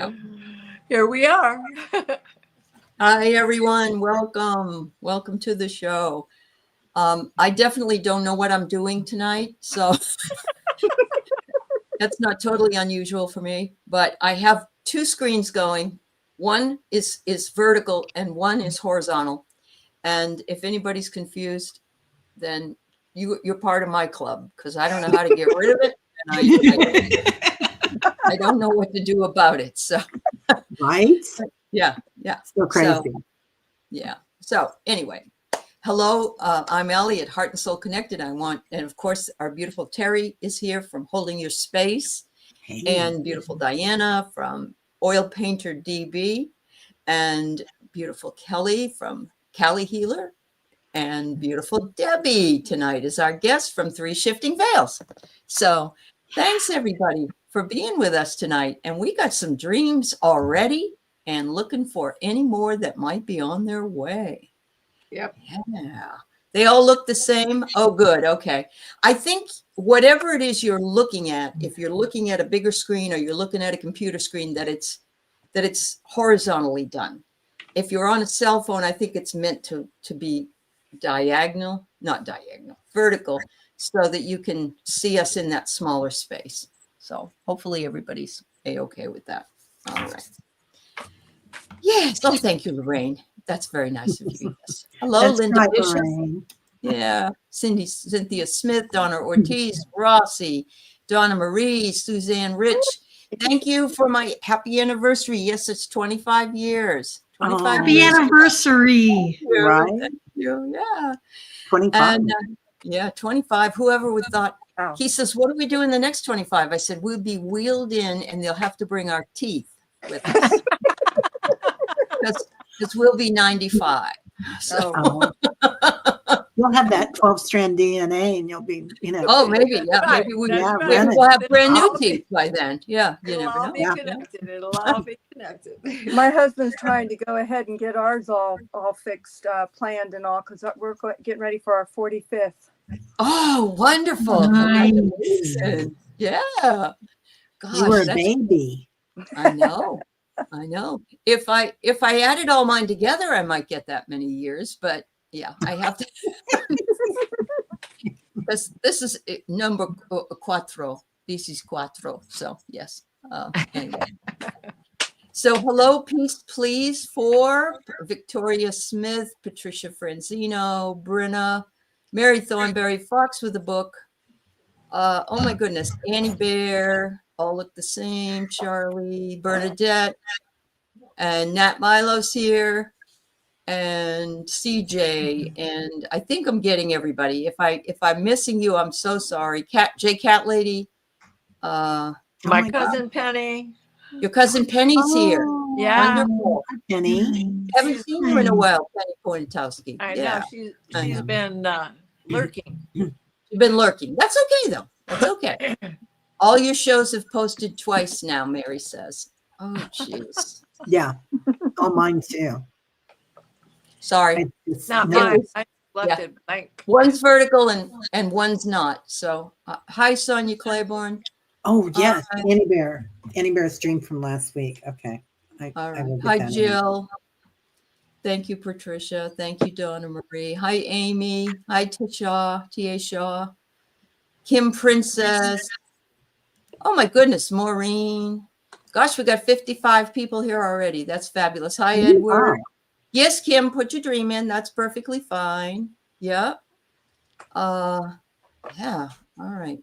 Yeah. Here we are. Hi, everyone. Welcome. Welcome to the show. I definitely don't know what I'm doing tonight, so that's not totally unusual for me, but I have two screens going. One is vertical and one is horizontal. And if anybody's confused, then you're part of my club, because I don't know how to get rid of it. And I don't know what to do about it. So, right? Yeah. So crazy. So anyway, hello, I'm Aley at Heart and Soul Connected. And of course, our beautiful Teri is here from Holding Your Space, and beautiful Diana from Oil Painter DB, and beautiful Kelly from Cali Healer, and beautiful Debbie tonight is our guest from 3 Shifting Veils. So thanks everybody for being with us tonight. And we got some dreams already and looking for any more that might be on their way. Yep. Yeah. They all look the same. Oh, good. Okay. I think whatever it is you're looking at, if you're looking at a bigger screen or you're looking at a computer screen, that it's horizontally done. If you're on a cell phone, I think it's meant to be vertical, so that you can see us in that smaller space. So hopefully everybody's okay with that. All right. Yes. Oh, thank you, Lorraine. That's very nice of you. Yes. Hello, That's Linda right, Bishop. Lorraine. Yeah. Cynthia Smith, Donna Ortiz, Rossi, Donna Marie, Suzanne Rich. Thank you for my happy anniversary. Yes, it's 25 years. 25 Happy years. anniversary. Right. Thank you. Yeah. 25. And 25. Whoever would thought. Oh. He says, what do we do in the next 25? I said, we'll be wheeled in and they'll have to bring our teeth with us. Because we'll be 95. So. You'll have that 12-strand DNA and you'll be, Oh, maybe. Yeah. Right. Maybe Right. we'll have brand new teeth by then. Yeah. You It'll never all know. be connected. It'll all be connected. My husband's trying to go ahead and get ours all fixed, planned and all, because we're getting ready for our 45th. Oh, wonderful. Nice. Congratulations. Yeah. Gosh, you were a baby. I know. If I added all mine together, I might get that many years, but yeah, I have to. This is number cuatro. This is cuatro. So yes. Anyway. So hello, peace, please, for Victoria Smith, Patricia Franzino, Brenna, Mary Thornberry, Fox with a book. Oh my goodness, Annie Bear, all look the same. Charlie, Bernadette, and Nat Milo's here, and CJ, and I think I'm getting everybody. If I'm missing you, I'm so sorry. Cat Lady, My cousin Penny. your cousin Penny's here. Yeah. Wonderful. Hi, Penny. Haven't seen you in a while, Penny Poniatowski. I know. She's been lurking. You've been lurking. That's okay, though. That's okay. All your shows have posted twice now, Mary says. Oh, jeez. Yeah. All mine too. Sorry. It's not mine. I left it blank. One's vertical and one's not. So, hi, Sonia Claiborne. Oh, yes. Annie Bear. Annie Bear's dream from last week. Okay. All right. will get Hi, that in. Jill. Thank you, Patricia. Thank you, Donna Marie. Hi, Amy. Hi, T.A. Shaw. Kim Princess. Oh, my goodness. Maureen. Gosh, we got 55 people here already. That's fabulous. Hi, Edward. Yes, Kim, put your dream in. That's perfectly fine. Yep. Yeah. All right.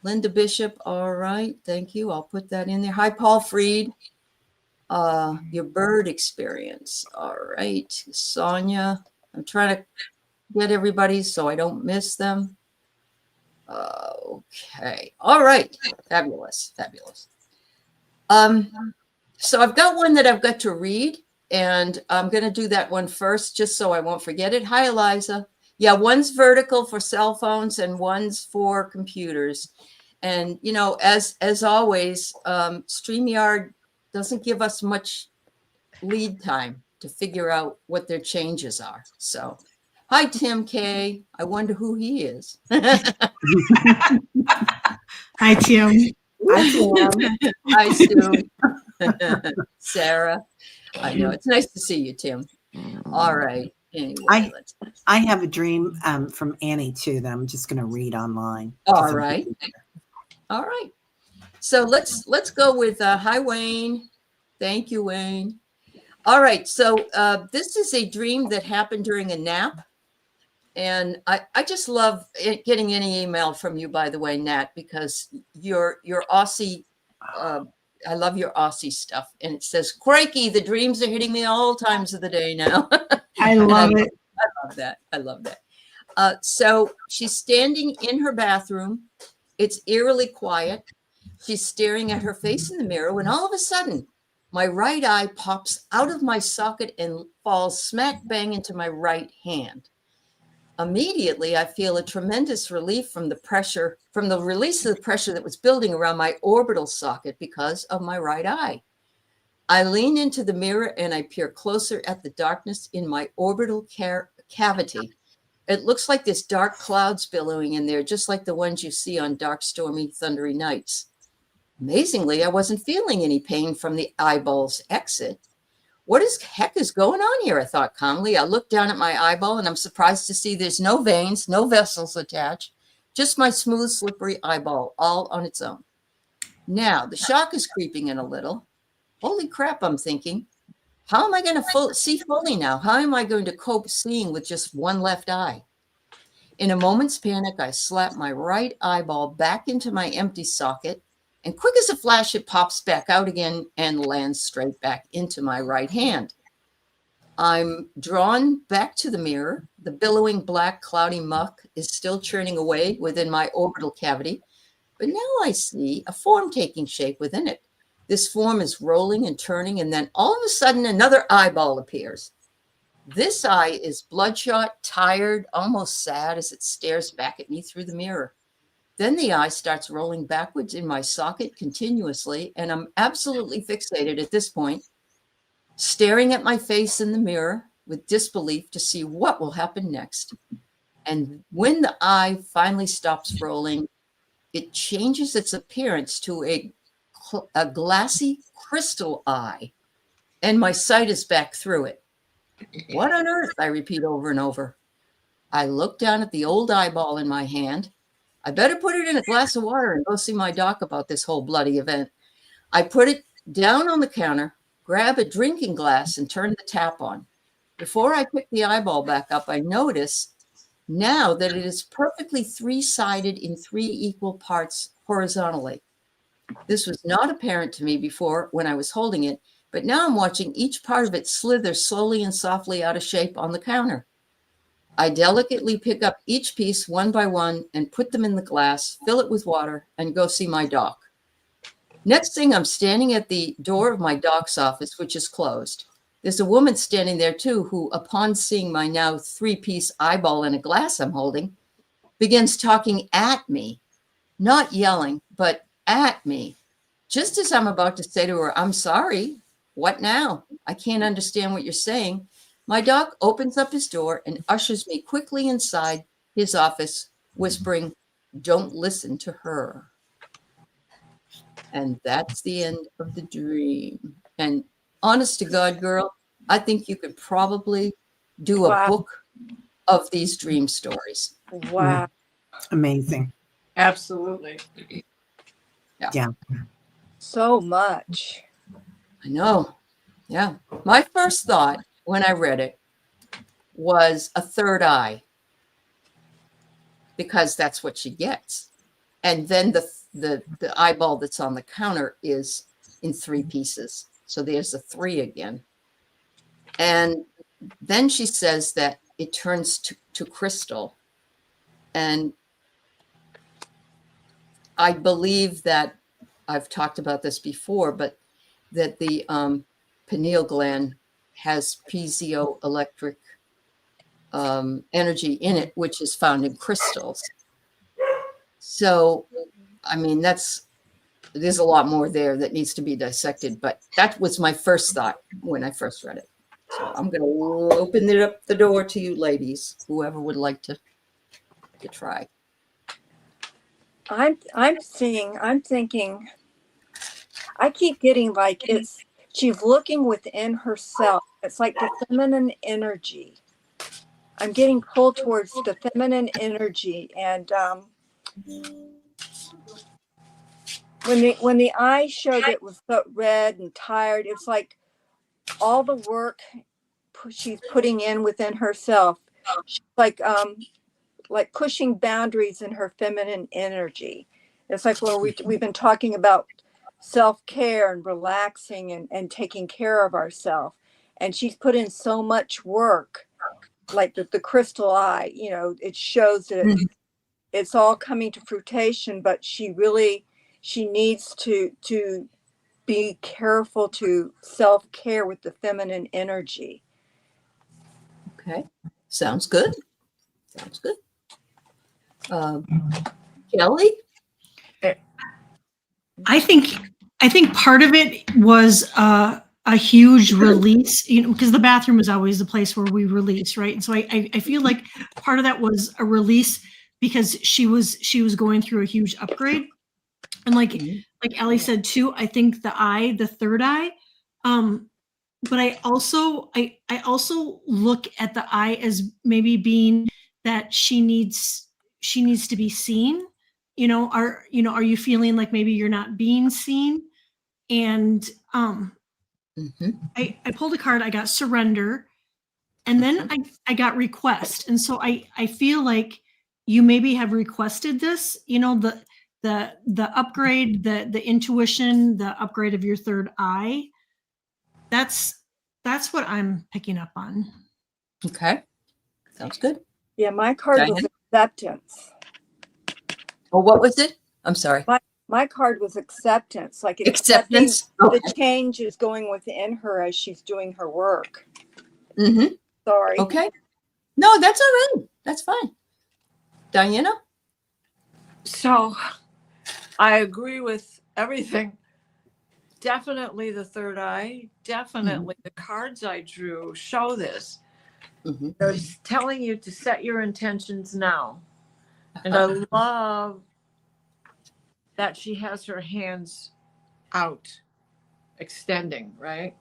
Linda Bishop. All right. Thank you. I'll put that in there. Hi, Paul Freed. Your bird experience. All right. Sonia. I'm trying to get everybody so I don't miss them. Okay. All right. Fabulous. So I've got one that I've got to read, and I'm going to do that one first just so I won't forget it. Hi, Eliza. Yeah, one's vertical for cell phones and one's for computers. And, as always, StreamYard doesn't give us much lead time to figure out what their changes are. So, hi, Tim K. I wonder who he is. Hi, Tim. Hi, Tim. Hi, Stu. Sarah, I know. It's nice to see you, Tim. All right. Anyway, I have a dream from Annie too that I'm just going to read online. All right. All right. So let's go with hi, Wayne. Thank you, Wayne. All right. So this is a dream that happened during a nap. And I just love getting any email from you, by the way, Nat, because your Aussie, I love your Aussie stuff. And it says, crikey, the dreams are hitting me all times of the day now. I love it. I love that. I love that. So she's standing in her bathroom. It's eerily quiet. She's staring at her face in the mirror when all of a sudden, my right eye pops out of my socket and falls smack bang into my right hand. Immediately, I feel a tremendous relief from the pressure, from the release of the pressure that was building around my orbital socket because of my right eye. I lean into the mirror and I peer closer at the darkness in my orbital cavity. It looks like this dark clouds billowing in there, just like the ones you see on dark, stormy, thundery nights. Amazingly, I wasn't feeling any pain from the eyeball's exit. What is heck is going on here? I thought calmly. I looked down at my eyeball and I'm surprised to see there's no veins, no vessels attached, just my smooth, slippery eyeball all on its own. Now, the shock is creeping in a little. Holy crap, I'm thinking. How am I going to see fully now? How am I going to cope seeing with just one left eye? In a moment's panic, I slap my right eyeball back into my empty socket. And quick as a flash, it pops back out again and lands straight back into my right hand. I'm drawn back to the mirror. The billowing black cloudy muck is still churning away within my orbital cavity. But now I see a form taking shape within it. This form is rolling and turning, and then all of a sudden another eyeball appears. This eye is bloodshot, tired, almost sad as it stares back at me through the mirror. Then the eye starts rolling backwards in my socket continuously, and I'm absolutely fixated at this point, staring at my face in the mirror with disbelief to see what will happen next. And when the eye finally stops rolling, it changes its appearance to a glassy crystal eye, and my sight is back through it. What on earth? I repeat over and over. I look down at the old eyeball in my hand. I better put it in a glass of water and go see my doc about this whole bloody event. I put it down on the counter, grab a drinking glass, and turn the tap on. Before I pick the eyeball back up, I notice now that it is perfectly three-sided in 3 equal parts horizontally. This was not apparent to me before when I was holding it, but now I'm watching each part of it slither slowly and softly out of shape on the counter. I delicately pick up each piece one by one and put them in the glass, fill it with water, and go see my doc. Next thing, I'm standing at the door of my doc's office, which is closed. There's a woman standing there too, who, upon seeing my now 3-piece eyeball in a glass I'm holding, begins talking at me, not yelling, but at me. Just as I'm about to say to her, I'm sorry, what now? I can't understand what you're saying. My doc opens up his door and ushers me quickly inside his office, whispering, don't listen to her. And that's the end of the dream. And honest to God, girl, I think you could probably do a book of these dream stories. Wow. Amazing. Absolutely. Yeah. So much. I know. Yeah. My first thought when I read it was a third eye, because that's what she gets. And then the eyeball that's on the counter is in 3 pieces. So there's a 3 again. And then she says that it turns to crystal. And I believe that I've talked about this before, but that the pineal gland has piezoelectric energy in it, which is found in crystals. So, I mean, there's a lot more there that needs to be dissected, but that was my first thought when I first read it. So I'm going to open it up the door to you ladies, whoever would like to try. I'm thinking I keep getting like she's looking within herself. It's like the feminine energy. I'm getting pulled towards the feminine energy. And when the eye showed it was so red and tired, it's like all the work she's putting in within herself. She's like pushing boundaries in her feminine energy. It's like where we've been talking about self-care and relaxing and taking care of ourselves. And she's put in so much work, like the crystal eye, it shows that it's all coming to fruition, but she needs to be careful to self-care with the feminine energy. Okay. Sounds good. Kelly? I think part of it was a huge release, because the bathroom is always the place where we release, right? And so I feel like part of that was a release because she was going through a huge upgrade. And like Aley said too, I think the third eye, but I also look at the eye as maybe being that she needs to be seen. Are you feeling like maybe you're not being seen? And I pulled a card, I got surrender, and then I got request. And so I feel like you maybe have requested this, the upgrade, the intuition, the upgrade of your third eye. That's what I'm picking up on. Okay. Sounds good. Yeah, my card was acceptance. Oh, what was it? I'm sorry. My card was acceptance, like Acceptance. The change is going within her as she's doing her work. Sorry. Okay. No, that's all right. That's fine. Diana? So I agree with everything. Definitely the third eye. Definitely the cards I drew show this. They're telling you to set your intentions now. And I love that she has her hands out, extending, right?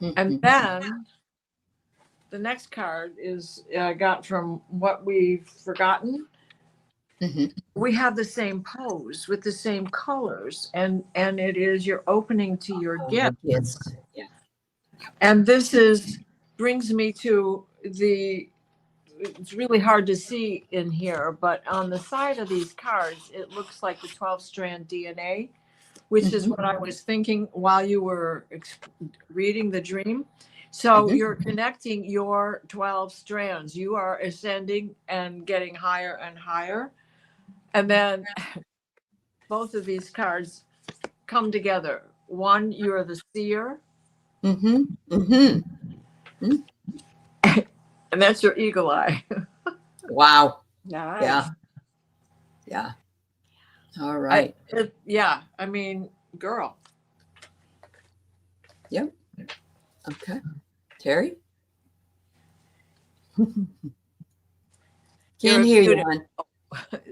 And then the next card is I got from What We've Forgotten. We have the same pose with the same colors, and it is your opening to your gift. Yes. Yeah. And this brings me to it's really hard to see in here, but on the side of these cards, it looks like the 12-strand DNA, which is what I was thinking while you were reading the dream. So you're connecting your 12 strands. You are ascending and getting higher and higher. And then both of these cards come together. One, you're the seer. And that's your eagle eye. Wow. Nice. Yeah. All right. I mean, girl. Yep. Okay. Teri? Can't hear you, hon.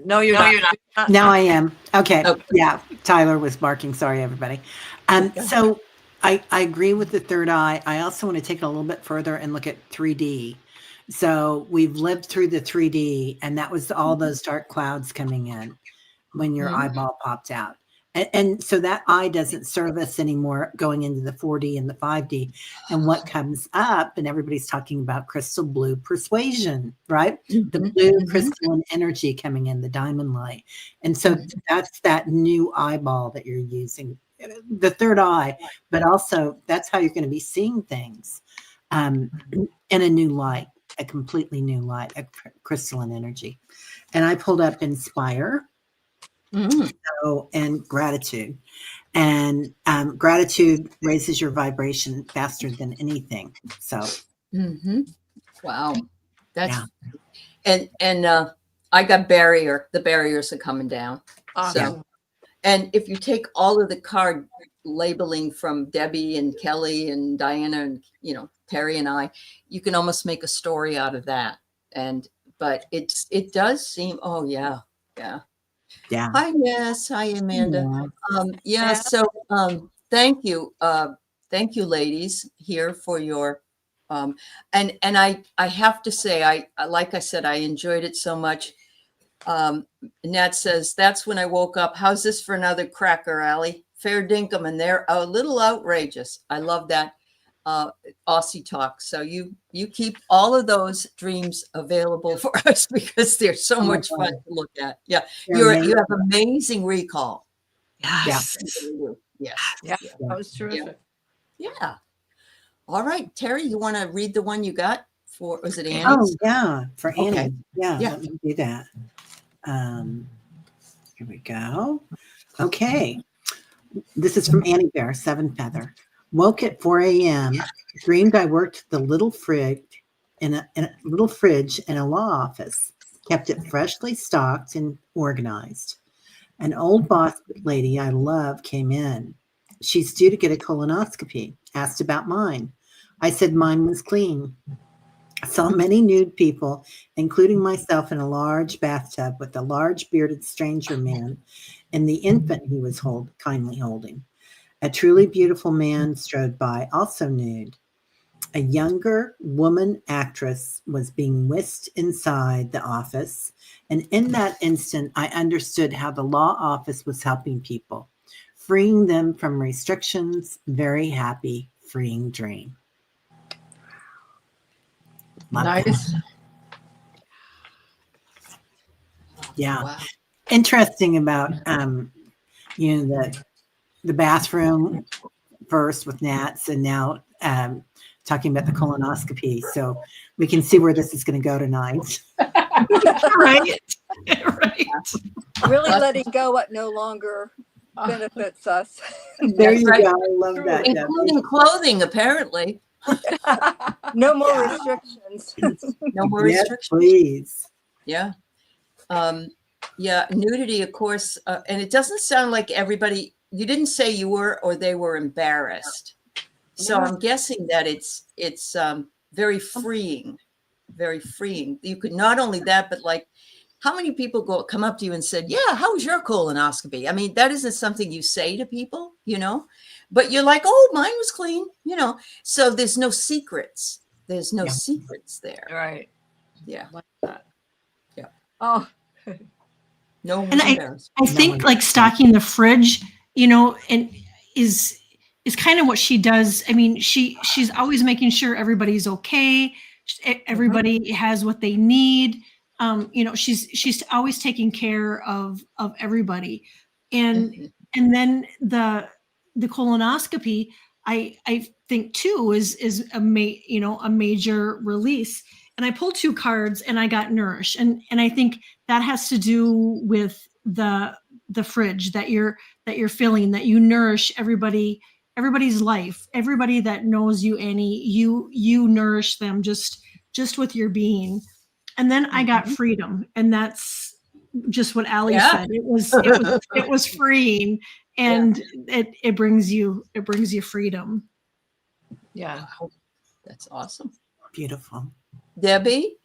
No, you're not. Now I am. Okay. Okay. Yeah. Tyler was barking. Sorry, everybody. So I agree with the third eye. I also want to take it a little bit further and look at 3D. So we've lived through the 3D, and that was all those dark clouds coming in when your eyeball popped out. And so that eye doesn't serve us anymore going into the 4D and the 5D. And what comes up, and everybody's talking about crystal blue persuasion, right? The blue crystalline energy coming in, the diamond light. And so that's that new eyeball that you're using, the third eye, but also that's how you're going to be seeing things in a new light, a completely new light, a crystalline energy. And I pulled up Inspire. So, and gratitude. And gratitude raises your vibration faster than anything. So Wow. That's and I got barrier. The barriers are coming down. Awesome. So, and if you take all of the card labeling from Debbie and Kelly and Diana and Teri and I, you can almost make a story out of that. But it does seem. Oh yeah. Hi, yes. Hi, Amanda. So thank you. Thank you, ladies, here for your, and I have to say, like I said, I enjoyed it so much. Nat says, that's when I woke up. How's this for another cracker, Aley? Fair dinkum, and they're a little outrageous. I love that Aussie talk. So you keep all of those dreams available for us because they're so much fun to look at. Yeah, you have amazing recall. Yes. Yes. Yeah, that was terrific. Yeah. All right, Teri, you want to read the one you got for? Was it Annie's? Oh yeah, for Annie. Okay. Yeah, Yeah. let me do that. Here we go. Okay. This is from Annie Bear, 7 Feather. Woke at 4 a.m. Dreamed I worked the little fridge in a little fridge in a law office. Kept it freshly stocked and organized. An old boss lady I love came in. She's due to get a colonoscopy. Asked about mine. I said mine was clean. Saw many nude people, including myself, in a large bathtub with a large bearded stranger man and the infant he was kindly holding. A truly beautiful man strode by, also nude. A younger woman actress was being whisked inside the office, and in that instant, I understood how the law office was helping people, freeing them from restrictions. Very happy, freeing dream. Love Nice. that. Yeah. Wow. Interesting about the bathroom first with Nats, and now talking about the colonoscopy. So we can see where this is going to go tonight. Right. Right. Really letting go what no longer benefits us. There That's you right. go. I love that. Debbie. Including clothing, apparently. No more restrictions. No more Yes, restrictions. please. Yeah. Yeah, nudity, of course. And it doesn't sound like everybody, you didn't say you were or they were embarrassed. So No. I'm guessing that it's very freeing, very freeing. You could not only that, but like, how many people come up to you and said, yeah, how was your colonoscopy? I mean, that isn't something you say to people, but you're like, oh, mine was clean, so there's no secrets. There's no secrets there. Right. Yeah. Like that. Yeah. Oh, No one's And embarrassed. I think like stocking the fridge, and is kind of what she does. I mean, she's always making sure everybody's okay. Everybody has what they need. She's always taking care of everybody. And then the colonoscopy, I think too is a major release. And I pulled 2 cards and I got nourished. And I think that has to do with the fridge that you're filling, that you nourish everybody's life, everybody that knows you, Annie, you nourish them just with your being. And then I got freedom, and that's just what Aley said. It was freeing, and it brings you freedom. yeah. Wow. That's awesome. Beautiful. Debbie?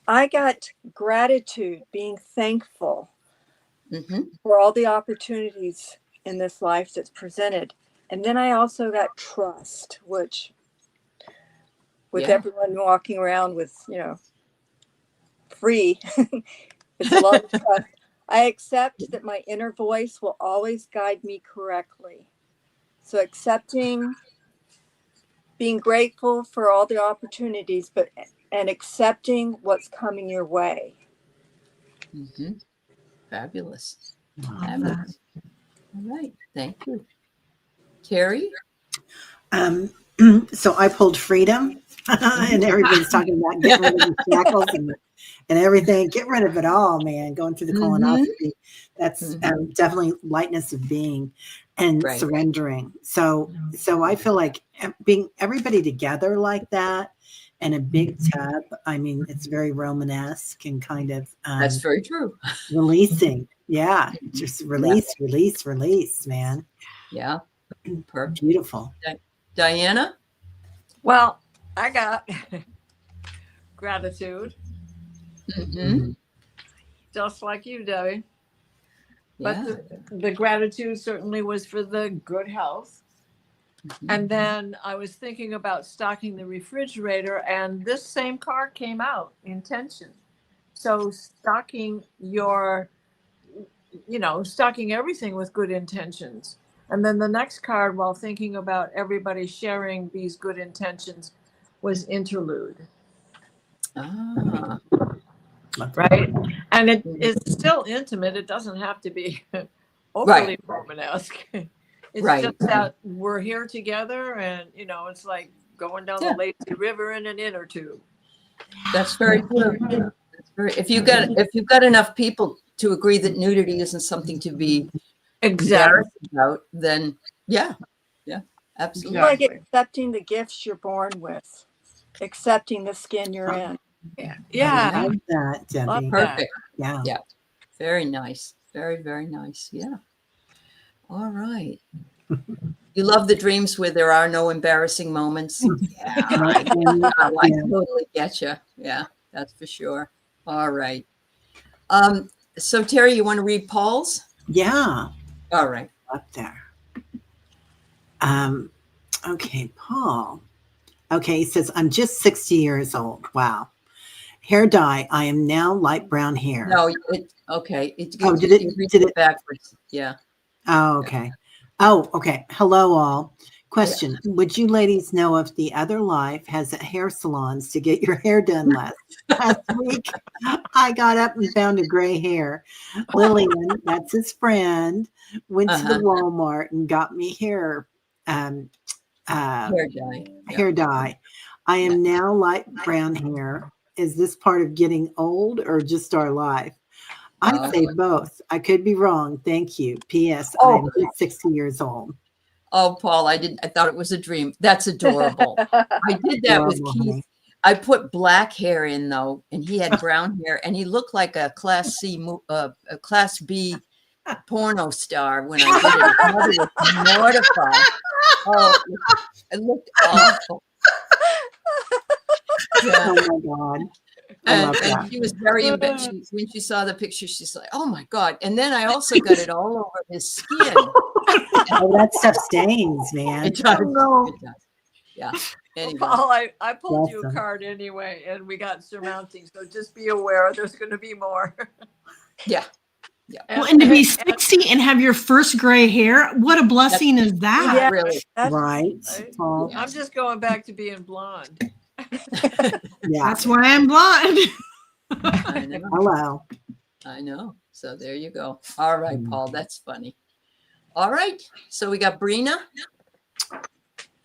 I got gratitude, being thankful Mm-hmm. for all the opportunities in this life that's presented. And then I also got trust, which with everyone walking around with, free, it's a lot of trust. I accept that my inner voice will always guide me correctly. So accepting, being grateful for all the opportunities, and accepting what's coming your way. Mm-hmm. Fabulous. Wow. Fabulous. All right. Thank you. Teri? So I pulled freedom, and everybody's talking about getting rid of the shackles and everything. Get rid of it all, man. Going through the colonoscopy. That's definitely lightness of being and surrendering. So I feel like being everybody together like that in a big tub. I mean, it's very Romanesque and kind of That's very true. releasing. Yeah, just release, man. Yeah. Perfect. Beautiful. Diana? Well, I got gratitude, Mm-hmm. just like you, Debbie. But the gratitude certainly was for the good health. And then I was thinking about stocking the refrigerator, and this same card came out, intention. So stocking stocking everything with good intentions. And then the next card, while thinking about everybody sharing these good intentions, was interlude. Ah. Right. And it is still intimate. It doesn't have to be overly Romanesque. It's just that we're here together, and it's like going down the lazy river in an inner tube. That's very true. If you've got enough people to agree that nudity isn't something to be embarrassed about, then yeah, absolutely. Like accepting the gifts you're born with, accepting the skin you're in. Yeah. I love that, Debbie. Perfect. Yeah. Yeah. Very nice. Very, very nice. Yeah. All right. You love the dreams where there are no embarrassing moments. Yeah. I totally get you. Yeah, that's for sure. All right. So Teri, you want to read Paul's? Yeah. All right. Up there. Okay, Paul. Okay, he says, I'm just 60 years old. Wow. Hair dye. I am now light brown hair. No, okay. Did it backwards? Yeah. Oh, okay. Oh, okay. Hello, all. Question. Yeah. Would you ladies know if the other life has hair salons to get your hair done last week? I got up and found a gray hair. Lillian, that's his friend, went to the Walmart and got me hair dye. Hair dye. I am now light brown hair. Is this part of getting old or just our life? I'd say both. I could be wrong. Thank you. P.S. I'm 60 years old. Oh, Paul, I thought it was a dream. That's adorable. I did that with Keith. I put black hair in though, and he had brown hair, and he looked like a Class B porno star when I did it. His mother was mortified. Oh, it looked awful. Yeah. Oh my God. And she was very embarrassed. When she saw the picture, she's like, oh my God. And then I also got it all over his skin. Oh, that stuff stains, man. It does. It does. Yeah. Anyway. Paul, I pulled you a card anyway, and we got surmounting. So just be aware there's going to be more. Yeah. Yeah. Well, and to be 60 and have your first gray hair, what a blessing is that? Yeah, really. Right. I'm just going back to being blonde. Yeah. That's why I'm blonde. I know. Hello. I know. So there you go. All right, Paul. That's funny. All right. So we got Brina.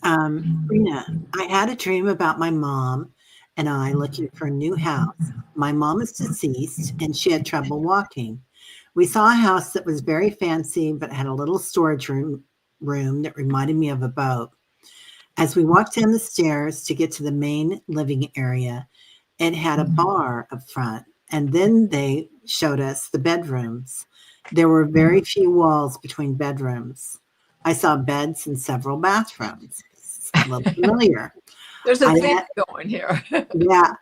Brina, I had a dream about my mom and I looking for a new house. My mom is deceased and she had trouble walking. We saw a house that was very fancy but had a little storage room that reminded me of a boat. As we walked down the stairs to get to the main living area, it had a bar up front, and then they showed us the bedrooms. There were very few walls between bedrooms. I saw beds in several bathrooms. A little familiar. There's a thing going here. Yeah.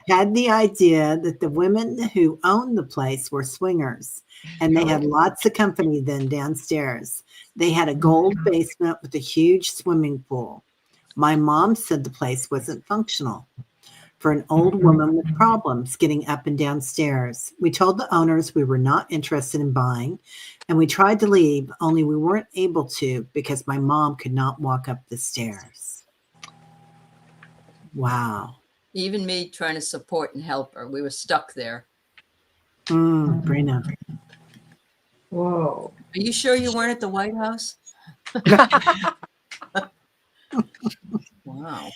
Had the idea that the women who owned the place were swingers, and they had lots of company then downstairs. They had a gold basement with a huge swimming pool. My mom said the place wasn't functional for an old woman with problems getting up and down stairs. We told the owners we were not interested in buying, and we tried to leave, only we weren't able to because my mom could not walk up the stairs. Wow. Even me trying to support and help her. We were stuck there. Brina. Whoa. Are you sure you weren't at the White House? Wow.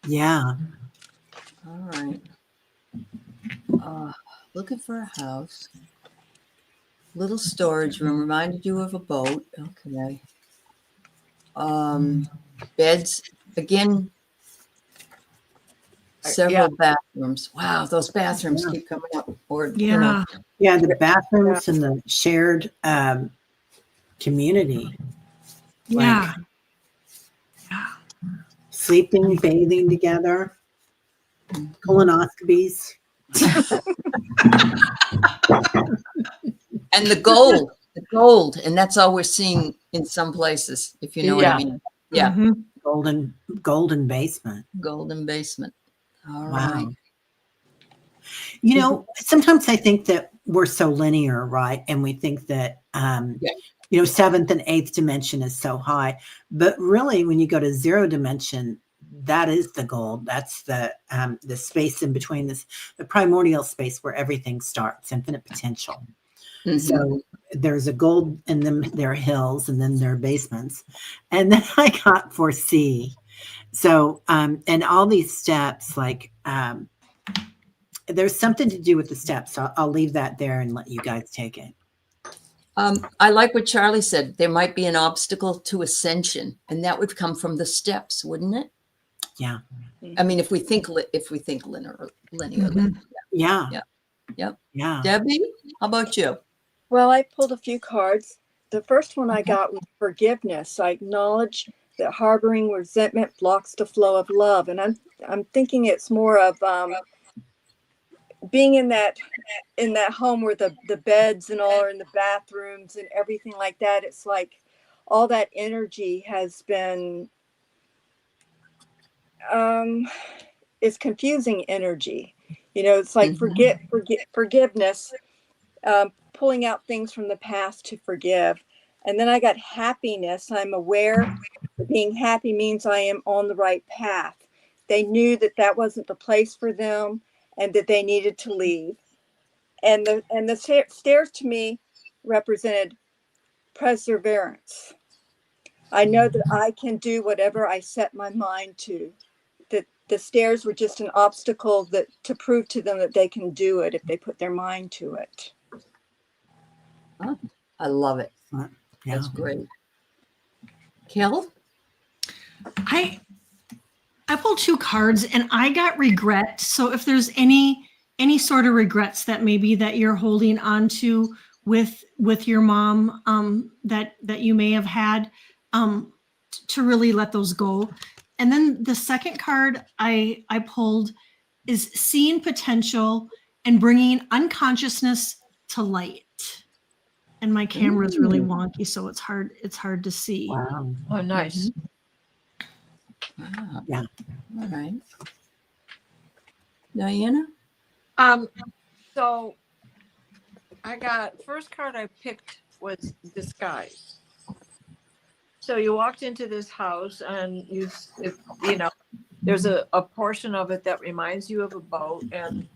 Yeah. All right. Looking for a house. Little storage room. Reminded you of a boat. Okay. Beds. Again, several bathrooms. Wow, those bathrooms keep coming up. Yeah, the bathrooms and the shared community. Yeah. Sleeping, bathing together, colonoscopies. And the gold. the gold, and that's all we're seeing in some places, if you know what I Yeah. mean. Yeah, Mhm. Golden basement. golden basement. All Wow. right. You know, sometimes I think that we're so linear, right? And we think that, Yeah. you know, seventh and eighth dimension is so high. But really, when you go to zero dimension, that is the gold. That's the space in between, the primordial space where everything starts, infinite potential. Mhm. So there's a gold, and then there are hills, and then there are basements. And then I got 4C. So, and all these steps, like, there's something to do with the steps. So I'll leave that there and let you guys take it. I like what Charlie said. There might be an obstacle to ascension, and that would come from the steps, wouldn't it? Yeah. I mean, if we think linearly. Mhm. Yeah. Yeah. Yep. Yeah. Debbie, how about you? Well, I pulled a few cards. The first one I got was forgiveness. I acknowledge that harboring resentment blocks the flow of love, and I'm thinking it's more of being in that home where the beds and all are in the bathrooms and everything like that. It's like all that energy has been it's confusing energy. You know, it's like forgiveness, pulling out things from the past to forgive. And then I got happiness. I'm aware that being happy means I am on the right path. They knew that that wasn't the place for them and that they needed to leave. And the stairs to me represented perseverance. I know that I can do whatever I set my mind to. That the stairs were just an obstacle that to prove to them that they can do it if they put their mind to it. Huh? I love it. Yeah. That's great. Kel? I pulled 2 cards and I got regret. So if there's any sort of regrets that maybe that you're holding on to with your mom, that you may have had, to really let those go. And then the second card I pulled is seeing potential and bringing unconsciousness to light. And my camera is really wonky, so it's hard to see. Wow. Oh, nice. Wow. Yeah. All right. Diana? So I got first card I picked was disguise. So you walked into this house and you know, there's a portion of it that reminds you of a boat, and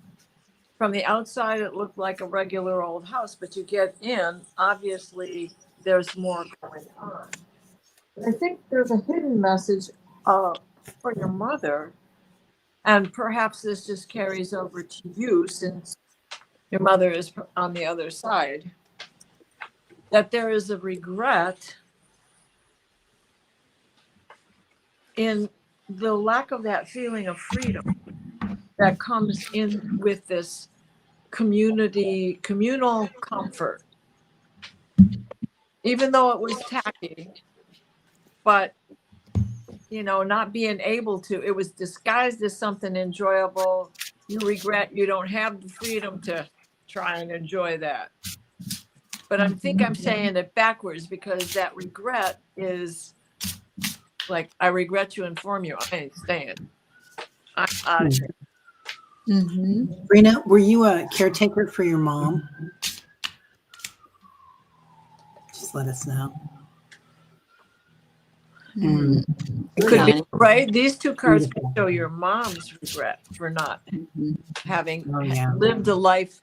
from the outside it looked like a regular old house, but you get in, obviously there's more going on. I think there's a hidden message for your mother, and perhaps this just carries over to you since your mother is on the other side, that there is a regret in the lack of that feeling of freedom that comes in with this communal comfort. Even though it was tacky, but you know, not being able to, it was disguised as something enjoyable. You regret you don't have the freedom to try and enjoy that. But I think I'm saying it backwards, because that regret is like, I regret to inform you, I ain't staying. I'm out of here. Mm-hmm. Rena, were you a caretaker for your mom? Just let us know. Mm. It could be, right? These 2 cards can show your mom's regret for not having lived a life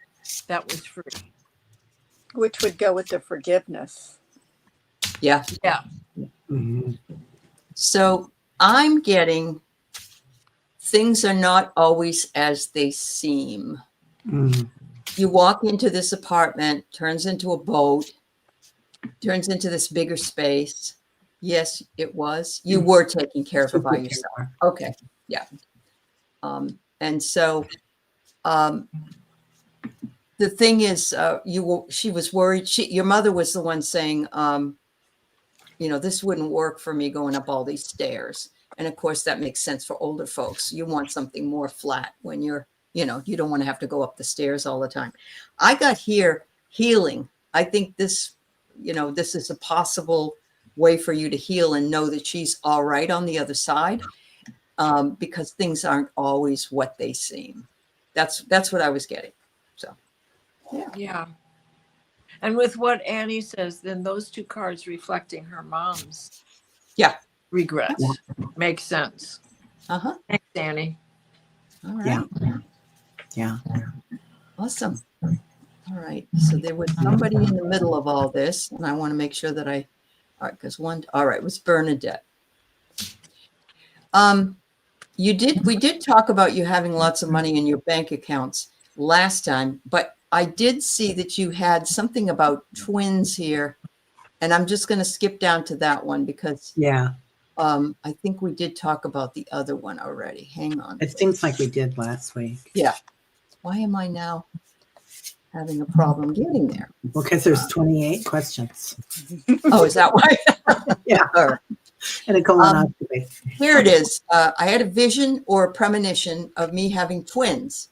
that was free. Which would go with the forgiveness. Yeah. Yeah. Mm-hmm. So I'm getting things are not always as they seem. Mm-hmm. You walk into this apartment, turns into a boat, turns into this bigger space. Yes, it was. You were taking care of her by yourself. Okay. Yeah. And so the thing is, she was worried. Your mother was the one saying, you know, this wouldn't work for me going up all these stairs. And of course, that makes sense for older folks. You want something more flat when you're, you know, you don't want to have to go up the stairs all the time. I got here healing. I think this this is a possible way for you to heal and know that she's all right on the other side, because things aren't always what they seem. That's what I was getting. So, Yeah. And with what Annie says, then those two cards reflecting her mom's regrets makes sense. uh-huh. Thanks, Annie. All right. Yeah. Awesome. All right. So there was somebody in the middle of all this, and I want to make sure that all right, it was Bernadette. We did talk about you having lots of money in your bank accounts last time, but I did see that you had something about twins here, and I'm just going to skip down to that one because I think we did talk about the other one already. Hang on. It seems like we did last week. Yeah. Why am I now having a problem getting there? Well, because there's 28 questions. Oh, is that why? Yeah. All right. And a colonoscopy. Here it is. I had a vision or a premonition of me having twins.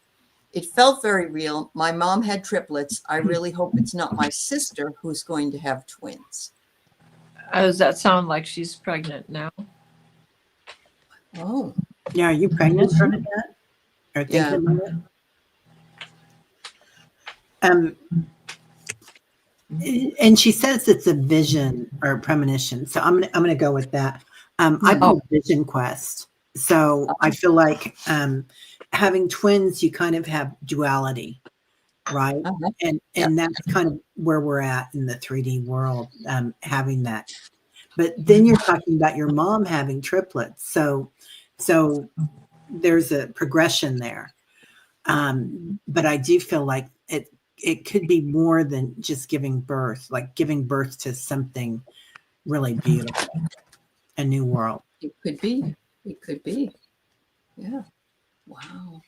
It felt very real. My mom had triplets. I really hope it's not my sister who's going to have twins. Does that sound like she's pregnant now? Oh. Yeah, are you pregnant, Bernadette? Or thinking about it? And she says it's a vision or a premonition. So I'm gonna go with that. I pulled Vision Quest. So I feel like having twins, you kind of have duality, right? And that's kind of where we're at in the 3D world, having that. But then you're talking about your mom having triplets. So there's a progression there. But I do feel like it could be more than just giving birth, like giving birth to something really beautiful, a new world. It could be. It could be. Yeah. Wow.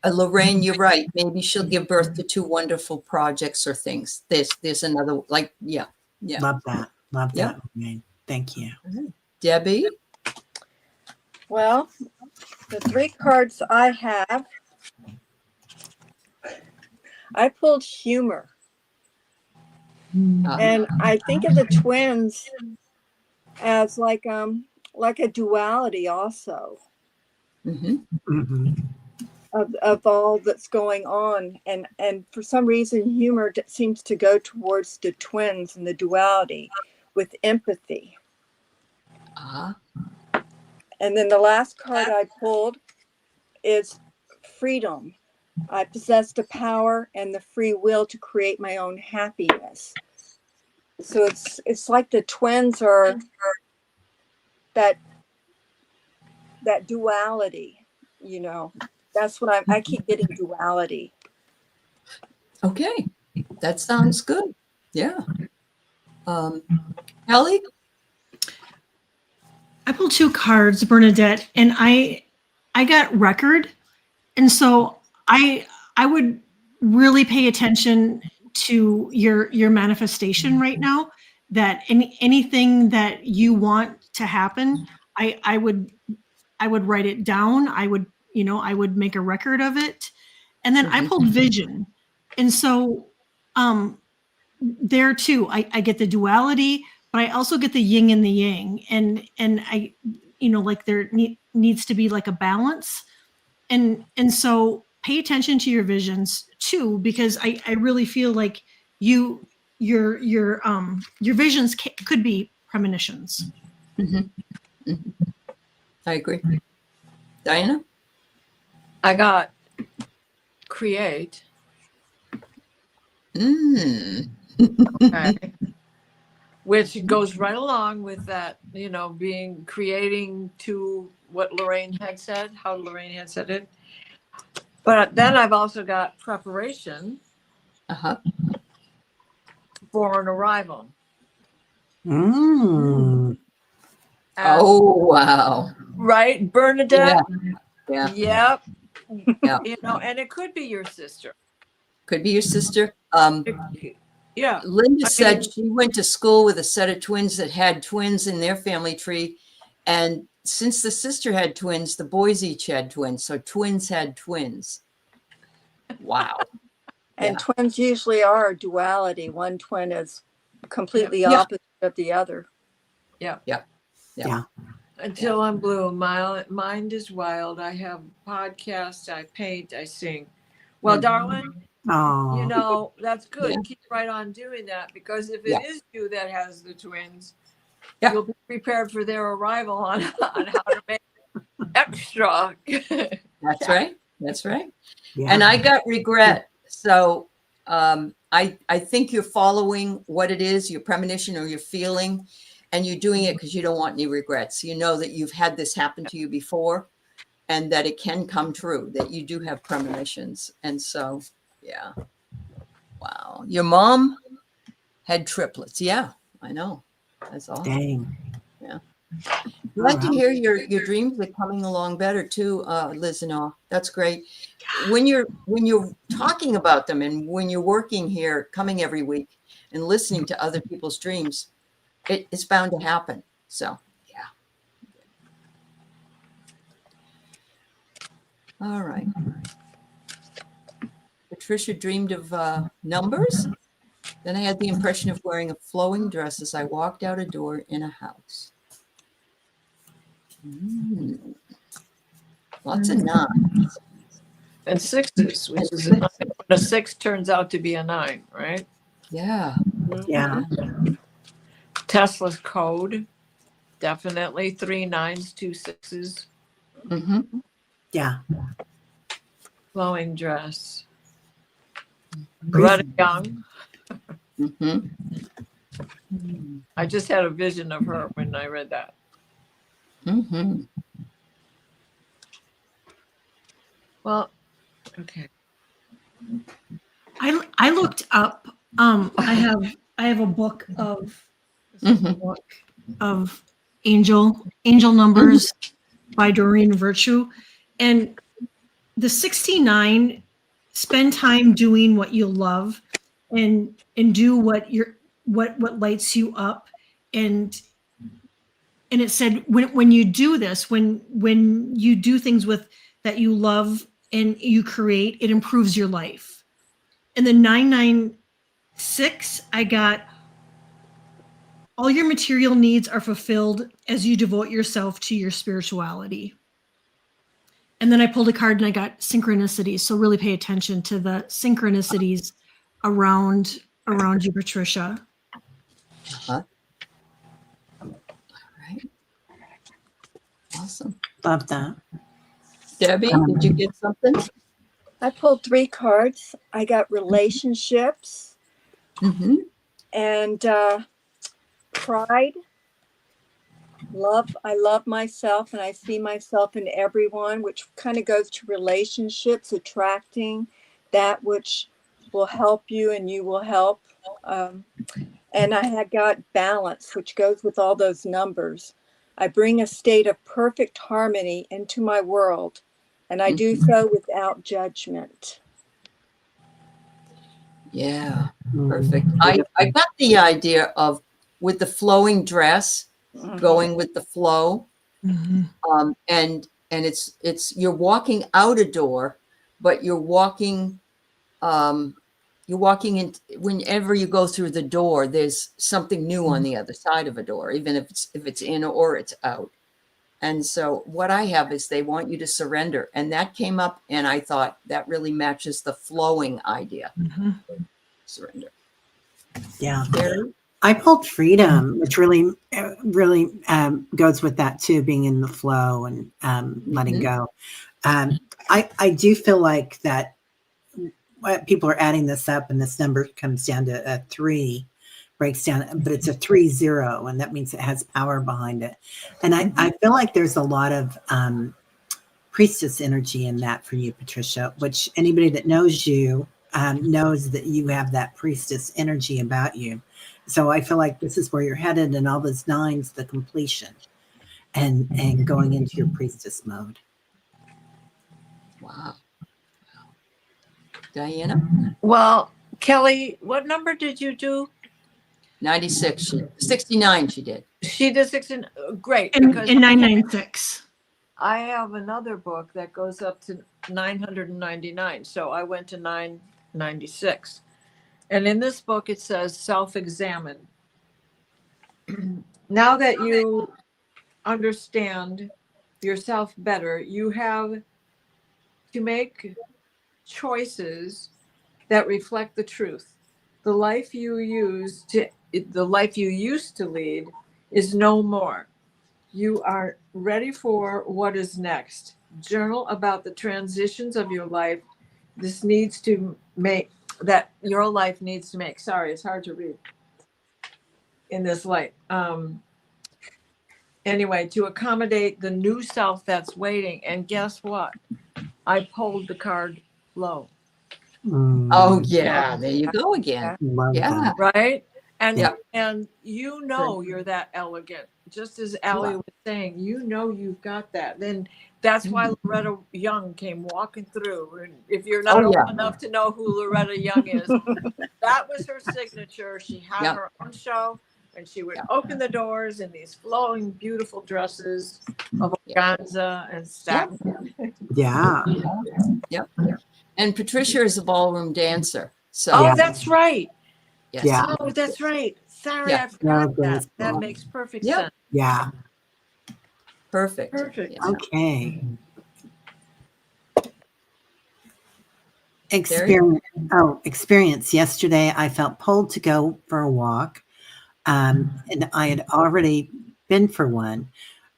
Lorraine, you're right. Maybe she'll give birth to two wonderful projects or things. There's another, yeah. Love that. Love that, Lorraine. Thank you. Debbie? Well, the 3 cards I have, I pulled humor. And I think of the twins as like a duality also of all that's going on. And for some reason, humor seems to go towards the twins and the duality with empathy. And then the last card I pulled is freedom. I possess the power and the free will to create my own happiness. So it's like the twins are that duality, That's what I keep getting duality. Okay. That sounds good. Yeah. Aley? I pulled 2 cards, Bernadette, and I got record. And so I would really pay attention to your manifestation right now, that anything that you want to happen, I would write it down. I would make a record of it. And then I pulled vision. And so there too, I get the duality, but I also get the yin and the yang. And I, like there needs to be like a balance. And so pay attention to your visions too, because I really feel like your visions could be premonitions. I agree. Diana? I got create. Okay. Which goes right along with that, creating to what Lorraine had said, how Lorraine had said it. But then I've also got preparation for an arrival. Oh, wow. Right, Bernadette? Yeah. Yep. Yeah. And it could be your sister. Could be your sister. Yeah. Linda said she went to school with a set of twins that had twins in their family tree. And since the sister had twins, the boys each had twins. So twins had twins. Wow. And twins usually are a duality. One twin is completely Yeah. opposite of the other. Yeah. Yeah. Yeah. Until I'm blue, my mind is wild. I have podcasts, I paint, I sing. Well, Mhm. darling, Oh, you know, that's good. Yeah. Keep right on doing that, because if Yeah. it is you that has the twins, Yeah. you'll be prepared for their arrival on how to make extra. That's right. That's right. yeah. And I got regret. So I think you're following what it is, your premonition or your feeling, and you're doing it because you don't want any regrets. You know that you've had this happen to you before and that it can come true, that you do have premonitions. And so, yeah. Wow. Your mom had triplets. Yeah, I know. That's awesome. Dang. Glad to Wow. hear your dreams are coming along better too, Liz and all. That's great. When you're talking about them and when you're working here, coming every week and listening to other people's dreams, it's bound to happen. So yeah. All right. Patricia dreamed of numbers. Then I had the impression of wearing a flowing dress as I walked out a door in a house. Lots of nines. And sixes, which is a 6 turns out to be a 9, right? Yeah. Yeah. Tesla's code, definitely 3 9s, 2 6s. Mm-hmm. Yeah. Flowing dress. Breathe. Greta Young. Mm-hmm. I just had a vision of her when I read that. Mm-hmm. Well, okay. I looked up. I have a book of angel numbers by Doreen Virtue, and the 69. Spend time doing what you love, and do what lights you up, and it said when you do this, when you do things with that you love and you create, it improves your life. And the 996, I got all your material needs are fulfilled as you devote yourself to your spirituality. And then I pulled a card and I got synchronicities. So really pay attention to the synchronicities around you, Patricia. All right. Awesome. Love that. Debbie, did you get something? I pulled 3 cards. I got relationships Mm-hmm. and pride, love. I love myself and I see myself in everyone, which kind of goes to relationships, attracting that which will help you and you will help. And I had got balance, which goes with all those numbers. I bring a state of perfect harmony into my world, and I do so without judgment. Yeah, perfect. I got the idea of with the flowing dress, going with the flow, and it's you're walking out a door, but you're walking in. Whenever you go through the door, there's something new on the other side of a door, even if it's in or it's out. And so what I have is they want you to surrender, and that came up, and I thought that really matches the flowing idea. Surrender. Yeah. Teri? I pulled freedom, which really goes with that too, being in the flow and letting go. I do feel like that people are adding this up and this number comes down to a 3, breaks down, but it's a 3-0, and that means it has power behind it. And I feel like there's a lot of priestess energy in that for you, Patricia, which anybody that knows you knows that you have that priestess energy about you. So I feel like this is where you're headed, and all those 9s, the completion and going into your priestess mode. Wow. Diana? Well, Kelly, what number did you do? 96. 69 she did. She did 16. Great. And Because 996. I have another book that goes up to 999. So I went to 996. And in this book, it says self-examine. Now that you understand yourself better, you have to make choices that reflect the truth. The life you used to lead is no more. You are ready for what is next. Journal about the transitions of your life. This needs to make that your life needs to make. Sorry, it's hard to read in this light. Anyway, to accommodate the new self that's waiting. And guess what? I pulled the card low. Oh yeah, there you go again. Love Yeah. that. Right? And Yeah. and you know you're that elegant. Just as Aley was saying, you know you've got that. Then that's why Loretta Young came walking through. And if you're not old enough to know who Loretta Young is, that was her signature. She had her own show, and she would open the doors in these flowing, beautiful dresses of organza and satin. Yeah. Yep. And Patricia is a ballroom dancer. So Oh, that's right. yes. Yeah. Oh, that's right. Sorry, Yeah. I forgot No, that. That graceful. makes perfect Yep. sense. Yeah. Perfect. Perfect. Yeah. Okay. Teri? Experience. Yesterday, I felt pulled to go for a walk, and I had already been for one.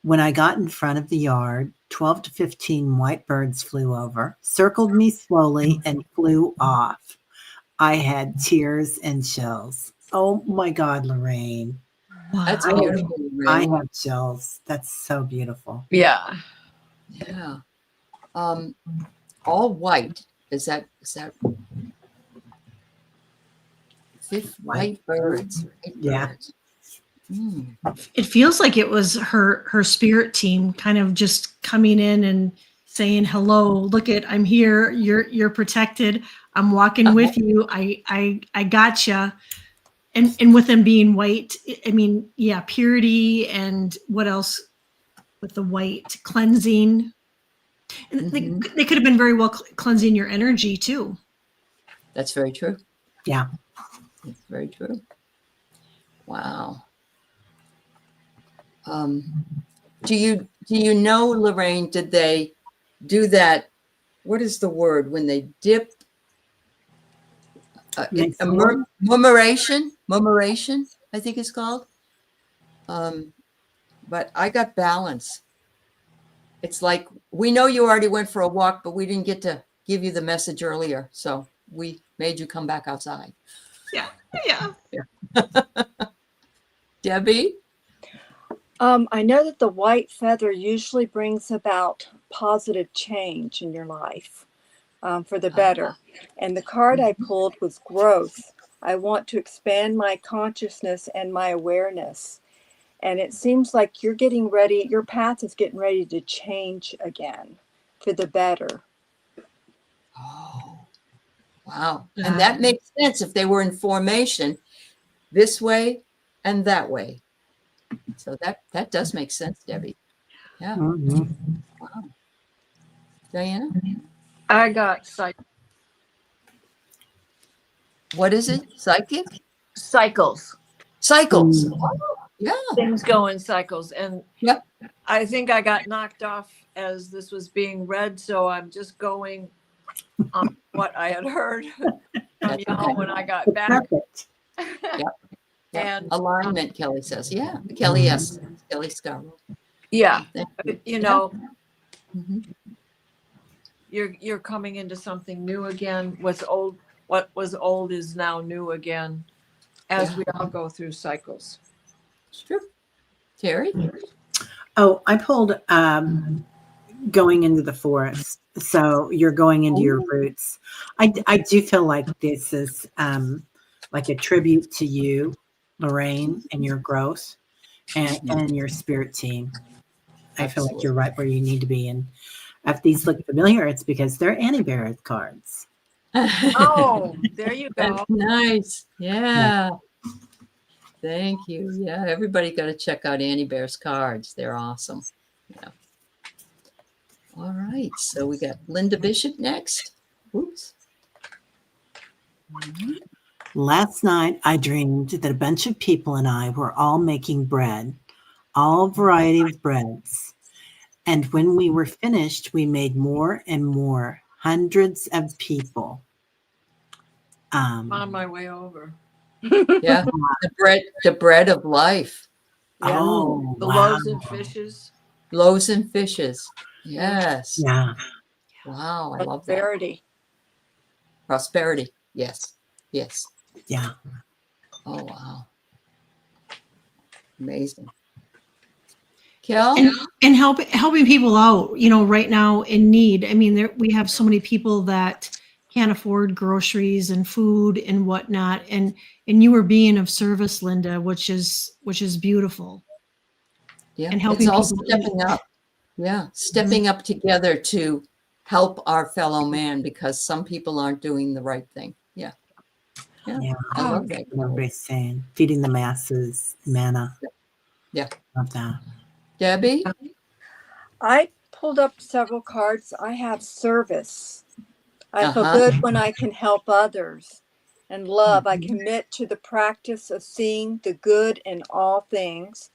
When I got in front of the yard, 12 to 15 white birds flew over, circled me slowly, and flew off. I had tears and chills. Oh my God, Lorraine. That's I, beautiful. I Ray. have chills. That's so beautiful. Yeah. Yeah. All white. Is that fifth white birds? White Yeah. birds. Mm. It feels like it was her spirit team kind of just coming in and saying, hello, look it, I'm here, you're protected, I'm walking with you, I gotcha. And with them being white, I mean, yeah, purity, and what else with the white? Cleansing. And they could have been very well cleansing your energy too. That's very true. Yeah. That's very true. Wow. Do you know, Lorraine, did they do that? What is the word when they dip? Murmuration, I think it's called. But I got balance. It's like, we know you already went for a walk, but we didn't get to give you the message earlier. So we made you come back outside. Yeah. Debbie? I know that the white feather usually brings about positive change in your life for the better. And the card I pulled was growth. I want to expand my consciousness and my awareness. And it seems like you're getting ready, your path is getting ready to change again for the better. Oh, wow. And that makes sense if they were in formation this way and that way. So that does make sense, Debbie. Yeah. Mm-hmm. Wow. Diana? I got cycles. What is it? Psychic? Cycles. Cycles. Oh, yeah. Things go in cycles. And Yep. I think I got knocked off as this was being read. So I'm just going on what I had heard from y'all when I got back. Perfect. And alignment, Kelly says. Yeah. Kelly, yes. Kelly Scarborough. yeah, Thank you know, Mhm. you're coming into something new again. What was old is now new again, as we all go through cycles. It's true. Teri? Oh, I pulled going into the forest. So you're going into your roots. I do feel like this is like a tribute to you, Lorraine, and your growth and your spirit team. I feel like you're right where you need to be. And if these look familiar, it's because they're anti-bearer cards. Oh, there you go. That's nice. Yeah. Thank you. Yeah, everybody got to check out Annie Bear's cards. They're awesome. Yeah. All right. So we got Linda Bishop next. Oops. Last night, I dreamed that a bunch of people and I were all making bread, all variety of breads. And when we were finished, we made more and more, hundreds of people. On my way over. Yeah. The bread of life. Yeah. Oh, The wow. loaves and fishes. Loaves and fishes. Yes. Yeah. Wow. I love that. Prosperity. Prosperity. Yes. Yes. Yeah. Oh, wow. Amazing. Kel? And helping people out, right now in need. I mean, we have so many people that can't afford groceries and food and whatnot. And you were being of service, Linda, which is beautiful. Yeah. And helping it's all people. stepping up. Yeah. Stepping up together to help our fellow man because some people aren't doing the right thing. Yeah. Yeah. I love that. What everybody's saying. Feeding the masses, manna. Yeah. Love that. Debbie? I pulled up several cards. I have service. I feel Uh-huh. good when I can help others. And love, I commit to the practice of seeing the good in all things.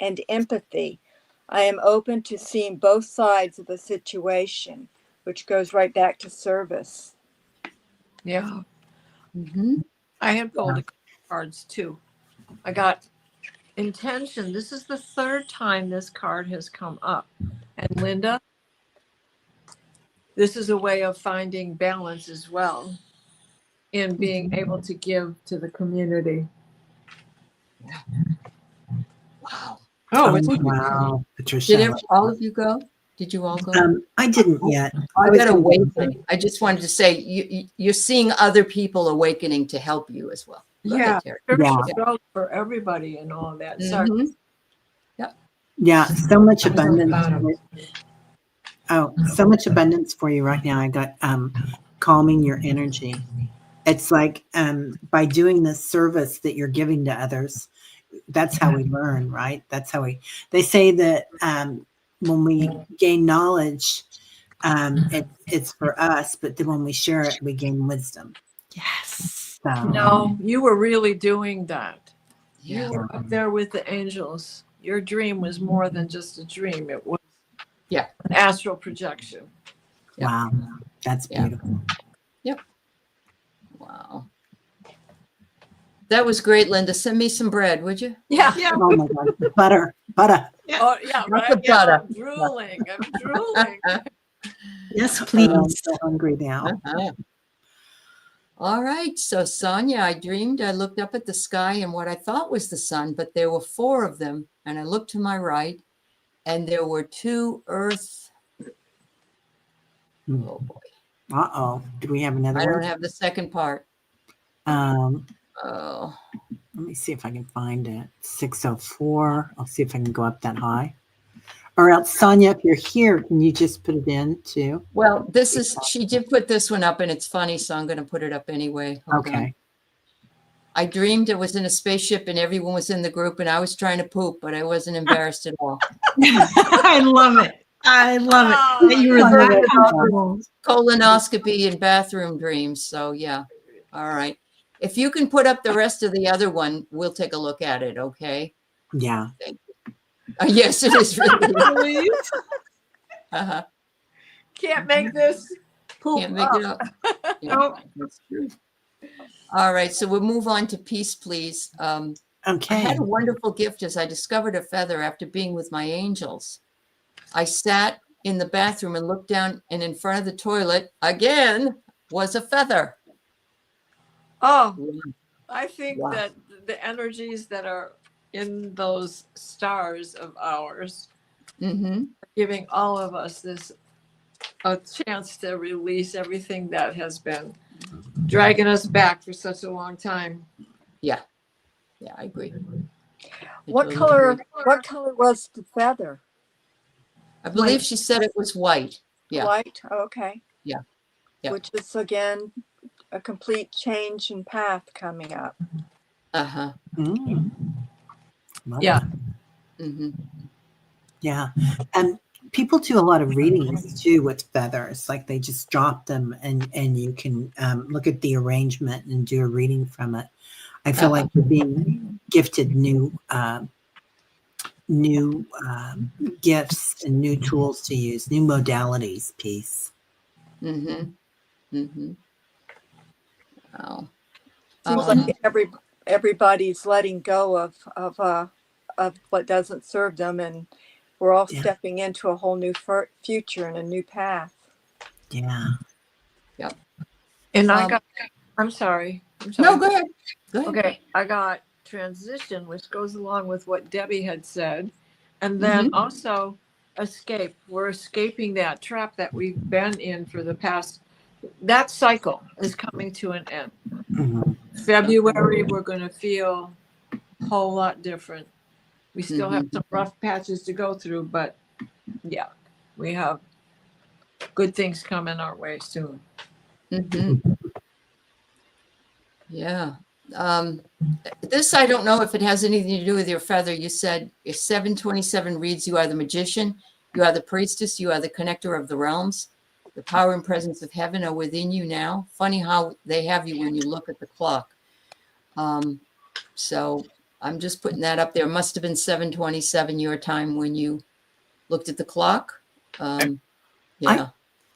And empathy, I am open to seeing both sides of a situation, which goes right back to service. Yeah. Mm-hmm. I had pulled cards too. I got intention. This is the third time this card has come up. And Linda, this is a way of finding balance as well in being able to give to the community. Wow. Oh, Wow, Patricia. Did all of you go? Did you all go? I didn't yet. I was got gonna- awakening. I just wanted to say you're seeing other people awakening to help you as well. Go ahead, Teri. spiritual for everybody and all that. Sorry. Mhm. Yeah, so much I was on the abundance. bottom. So much abundance for you right now. I got calming your energy. It's like by doing this service that you're giving to others, that's how we learn, right? That's how they say that when we gain knowledge, it's for us, but then when we share it, we gain wisdom. Yes. So, No, you were really doing that. Yeah. You were up there with the angels. Your dream was more than just a dream. It was an astral projection. wow, that's beautiful. Wow. That was great, Linda. Send me some bread, would you? Yeah. Oh my God, butter. Oh, yeah, right. the Yeah, butter. I'm drooling. I'm drooling. Yes, I'm please. so hungry now. Uh-huh. All right. So, Sonia, I dreamed I looked up at the sky and what I thought was the sun, but there were 4 of them. And I looked to my right and there were 2 Earth. Oh, boy. Uh-oh. Do we have another I one? don't have the second part. Oh, Let me see if I can find it. 604. I'll see if I can go up that high. Or else, Sonia, if you're here, can you just put it in too? Well, she did put this one up and it's funny, so I'm going to put it up anyway. Hold Okay. on. I dreamed I was in a spaceship and everyone was in the group and I was trying to poop, but I wasn't embarrassed at all. I love it. I love it. That you were that comfortable. Colonoscopy and bathroom dreams. So, yeah. All right. If you can put up the rest of the other one, we'll take a look at it. Okay. Yeah. Thank you. Yes, it is really. Uh-huh. Can't make this poop Can't make up. it up. Yeah, that's true. All right. So we'll move on to peace, please. I Okay. had a wonderful gift as I discovered a feather after being with my angels. I sat in the bathroom and looked down, and in front of the toilet again was a feather. Oh, I think Wow. that the energies that are in those stars of ours Mm-hmm. are giving all of us a chance to release everything that has been dragging us back for such a long time. Yeah. Yeah, I agree. What totally agree. color was the feather? I believe she said it was white. Yeah. White? Okay. Yeah. Yeah. Which is again a complete change in path coming up. Uh-huh. Mm. Love Yeah. that. Mm-hmm. Yeah. And people do a lot of readings too with feathers. Like they just drop them and you can look at the arrangement and do a reading from it. I feel like we're being gifted new gifts and new tools to use, new modalities. Peace. Mm-hmm. Mm-hmm. Wow. Seems like everybody's letting go of what doesn't serve them, and we're all stepping into a whole new future and a new path. Yeah. Yep. And I'm sorry. No, go ahead. Go ahead. Okay, I got transition, which goes along with what Debbie had said. And then also escape. We're escaping that trap that we've been in for the past. That cycle is coming to an end. Mm-hmm. February, we're going to feel a whole lot different. We still have some rough patches to go through, but yeah, we have good things coming our way soon. Mm-hmm. Yeah. This, I don't know if it has anything to do with your feather. You said if 727 reads, you are the magician, you are the priestess, you are the connector of the realms. The power and presence of heaven are within you now. Funny how they have you when you look at the clock. So I'm just putting that up there. It must have been 727 your time when you looked at the clock. Yeah.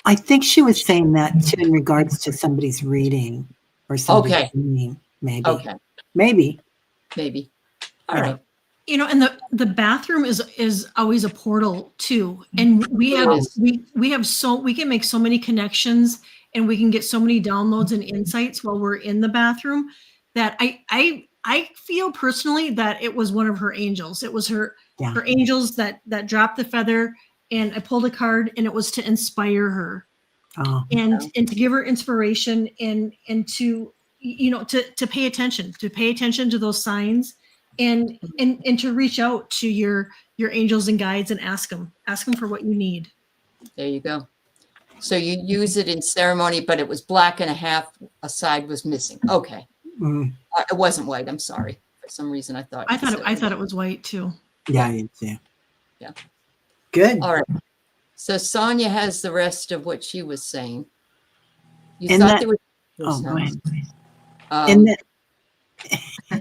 I think she was saying that too in regards to somebody's reading or somebody's reading, maybe. Okay. Maybe. All right. You know, and the bathroom is always a portal too. And we can make so many connections and we can get so many downloads and insights while we're in the bathroom that I feel personally that it was one of her angels. It was her angels that dropped the feather, and I pulled a card and it was to inspire her. Oh. And to give her inspiration and to, you know, to pay attention to those signs and to reach out to your angels and guides and ask them for what you need. There you go. So you use it in ceremony, but it was black and a side was missing. Okay. It wasn't white. I'm sorry. For some reason, I thought it was white too. Yeah, you too. Yeah. Good. All right. So Sonia has the rest of what she was saying. You thought there was. Oh, go ahead.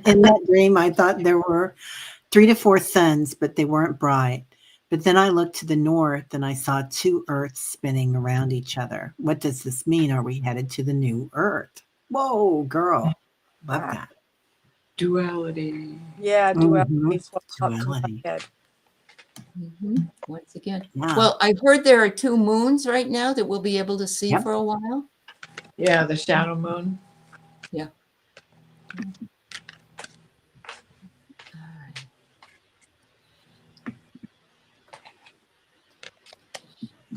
In that dream, I thought there were 3 to 4 suns, but they weren't bright. But then I looked to the north and I saw 2 earths spinning around each other. What does this mean? Are we headed to the new earth? Whoa, girl. Love that. Duality. Yeah, duality is what popped in my head. Once again. Yeah. Well, I've heard there are 2 moons right now that we'll be able to see for a while. Yeah, the shadow moon. Yeah.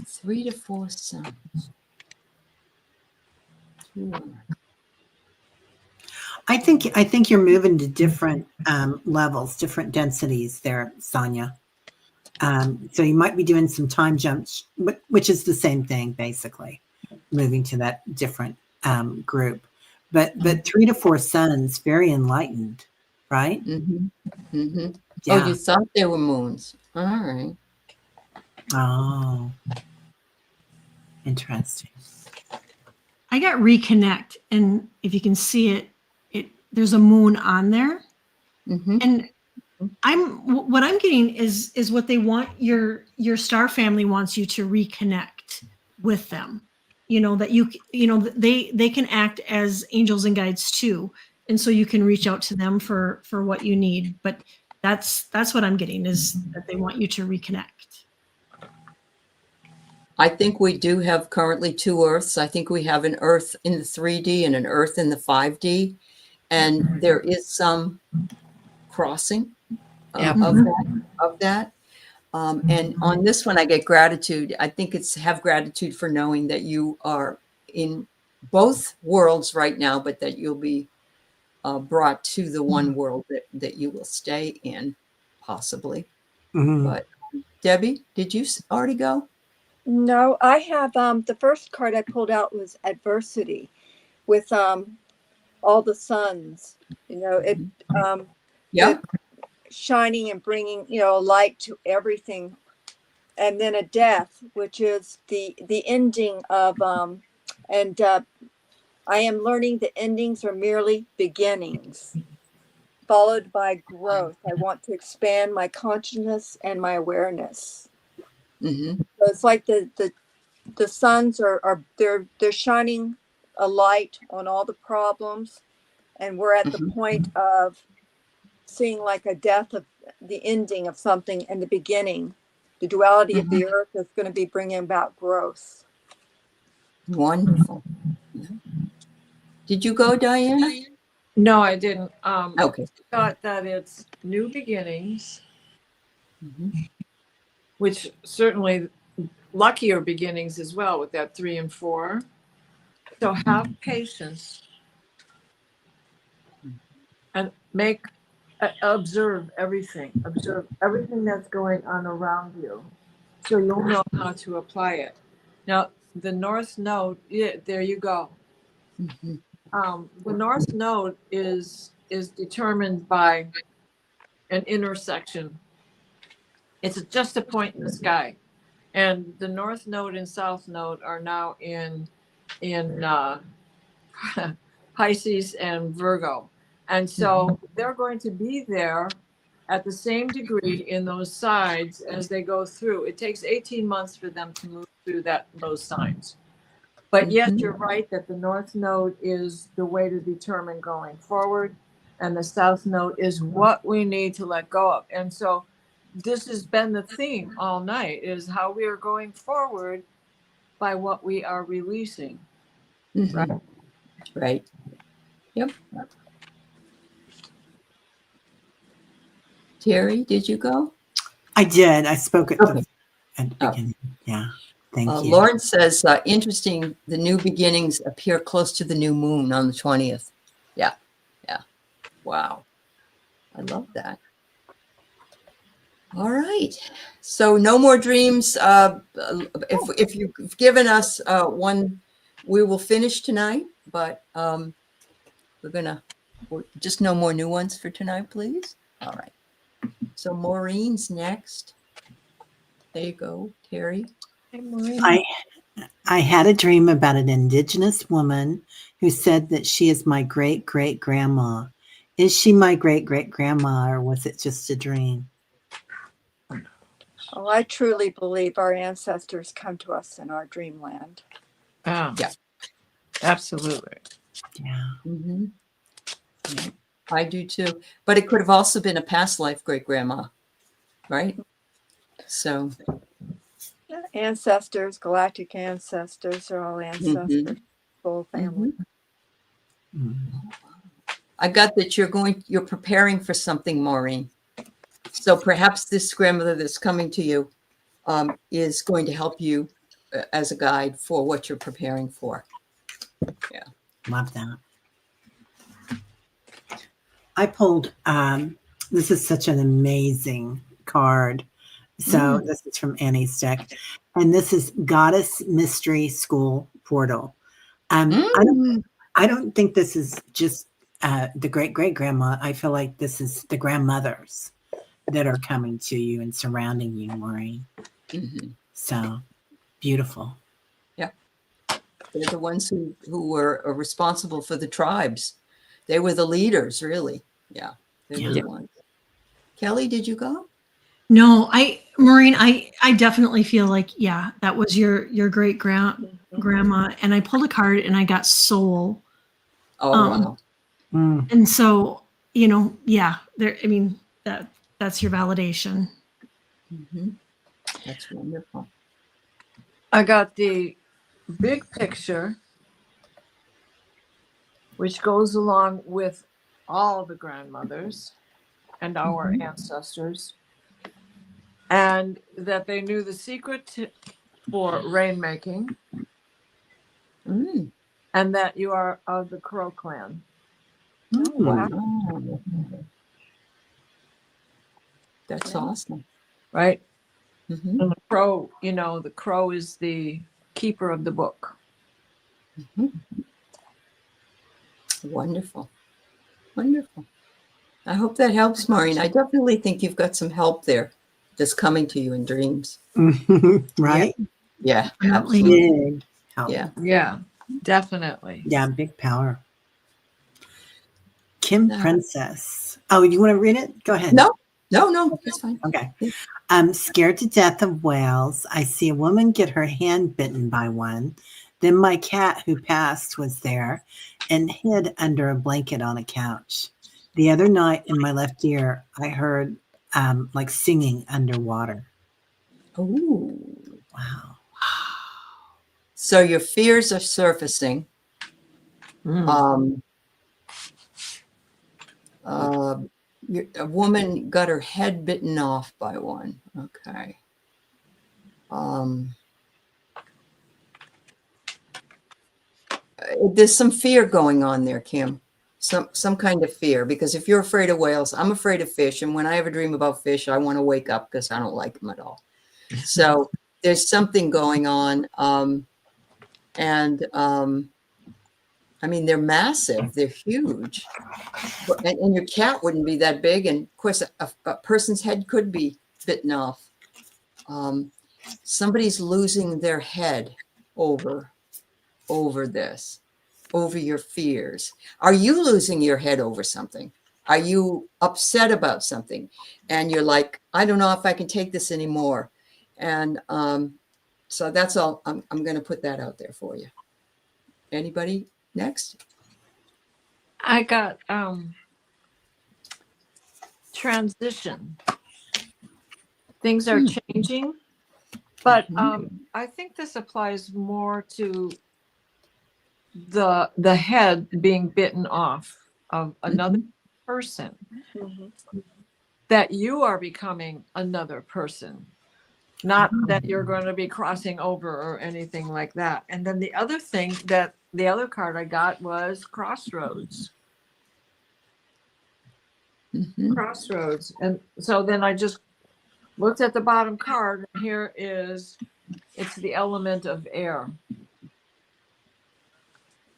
3 to 4 suns. I think you're moving to different levels, different densities there, Sonia. So you might be doing some time jumps, which is the same thing, basically, moving to that different group. But 3 to 4 suns, very enlightened, right? Yeah. Oh, you thought they were moons. All right. Oh, interesting. I got reconnect, and if you can see it, there's a moon on there, and what I'm getting is what they want your star family wants you to reconnect with them. You know that they can act as angels and guides too, and so you can reach out to them for what you need. But that's what I'm getting is that they want you to reconnect. I think we do have currently 2 Earths. I think we have an Earth in the 3D and an Earth in the 5D. And there is some crossing of that. And on this one, I get gratitude. I think it's have gratitude for knowing that you are in both worlds right now, but that you'll be brought to the one world that you will stay in, possibly. But Debbie, did you already go? No, I have the first card I pulled out was adversity with all the suns, it shining and bringing light to everything and then a death, which is the ending of and I am learning the endings are merely beginnings, followed by growth. I want to expand my consciousness and my awareness. Mm-hmm. So it's like the suns are they're shining a light on all the problems, and we're at the Mhm. point of seeing like a death of the ending of something and the beginning. The duality of the earth is going to be bringing about growth. Wonderful. Yeah. Did you go, Diana? No, I didn't. Okay. Thought that it's new beginnings, Mhm. which certainly luckier beginnings as well with that 3 and 4. So have patience and observe everything that's going on around you, so you'll know how to apply it. Now, the North Node, yeah, there you go. Mhm. The North Node is determined by an intersection. It's just a point in the sky, and the North Node and South Node are now in Pisces and Virgo, and so they're going to be there at the same degree in those sides as they go through. It takes 18 months for them to move through those signs. But yes, Mhm. you're right that the North Node is the way to determine going forward, and the South Node is what we need to let go of. And so this has been the theme all night, is how we are going forward by what we are releasing. Right. Mhm. Right. Yep. Teri, did you go? I did. I spoke at Okay. the Oh. beginning. Yeah. Thank you. Lauren says, interesting, the new beginnings appear close to the new moon on the 20th. Yeah. Yeah. Wow. I love that. All right. So no more dreams. If you've given us one, we will finish tonight, but just no more new ones for tonight, please. All right. So Maureen's next. There you go, Teri. Hey, Maureen. I had a dream about an indigenous woman who said that she is my great great grandma. Is she my great great grandma, or was it just a dream? Oh, I truly believe our ancestors come to us in our dreamland. Yeah. Yeah. Absolutely. Yeah. Mm-hmm. Yeah, I do too. But it could have also been a past life great grandma, right? So Ancestors, galactic ancestors, are all ancestors, full family. mhm. Mm. I got that you're preparing for something, Maureen. So perhaps this grandmother that's coming to you is going to help you as a guide for what you're preparing for. Yeah. Love that. I pulled, this is such an amazing card. So this is from Annie's deck. And this is Goddess Mystery School Portal. I don't think this is just the great great grandma. I feel like this is the grandmothers that are coming to you and surrounding you, Maureen. Mm-hmm. So beautiful. Yeah. They're the ones who were responsible for the tribes. They were the leaders, really. Yeah. They were the ones. Kelly, did you go? No, Maureen, I definitely feel like, yeah, that was your great grandma. And I pulled a card and I got soul. Oh, wow. And so, yeah, that's your validation. Mm-hmm. That's wonderful. I got the big picture, which goes along with all the grandmothers and our ancestors, and that they knew the secret for rainmaking, and that you are of the Crow clan. Oh, wow. That's awesome. Right? Mm-hmm. And the crow is the keeper of the book. Mm-hmm. Wonderful. Wonderful. I hope that helps, Maureen. I definitely think you've got some help there. that's coming to you in dreams. Right? Yeah, Definitely. absolutely. Big help. Yeah. Yeah, definitely. Yeah, big power. Kim No. Princess. Oh, you want to read it? Go ahead. No, that's fine. Okay. Yeah. I'm scared to death of whales. I see a woman get her hand bitten by one. Then my cat who passed was there and hid under a blanket on a couch. The other night in my left ear, I heard like singing underwater. Ooh. Wow. So your fears are surfacing. Mm. A woman got her head bitten off by one. Okay. There's some fear going on there, Kim. Some kind of fear, because if you're afraid of whales, I'm afraid of fish, and when I have a dream about fish, I want to wake up because I don't like them at all. So there's something going on, and I mean, they're massive, they're huge, and your cat wouldn't be that big, and of course, a person's head could be bitten off. Somebody's losing their head over this, over your fears. Are you losing your head over something? Are you upset about something? And you're like, I don't know if I can take this anymore. And so that's all. I'm going to put that out there for you. Anybody next? I got transition. Things are changing, but I think this applies more to the head being bitten off of another person, that you are becoming another person, not that you're going to be crossing over or anything like that. And then the other thing, that the other card I got was crossroads. Crossroads. And so then I just looked at the bottom card, and here it's the element of air.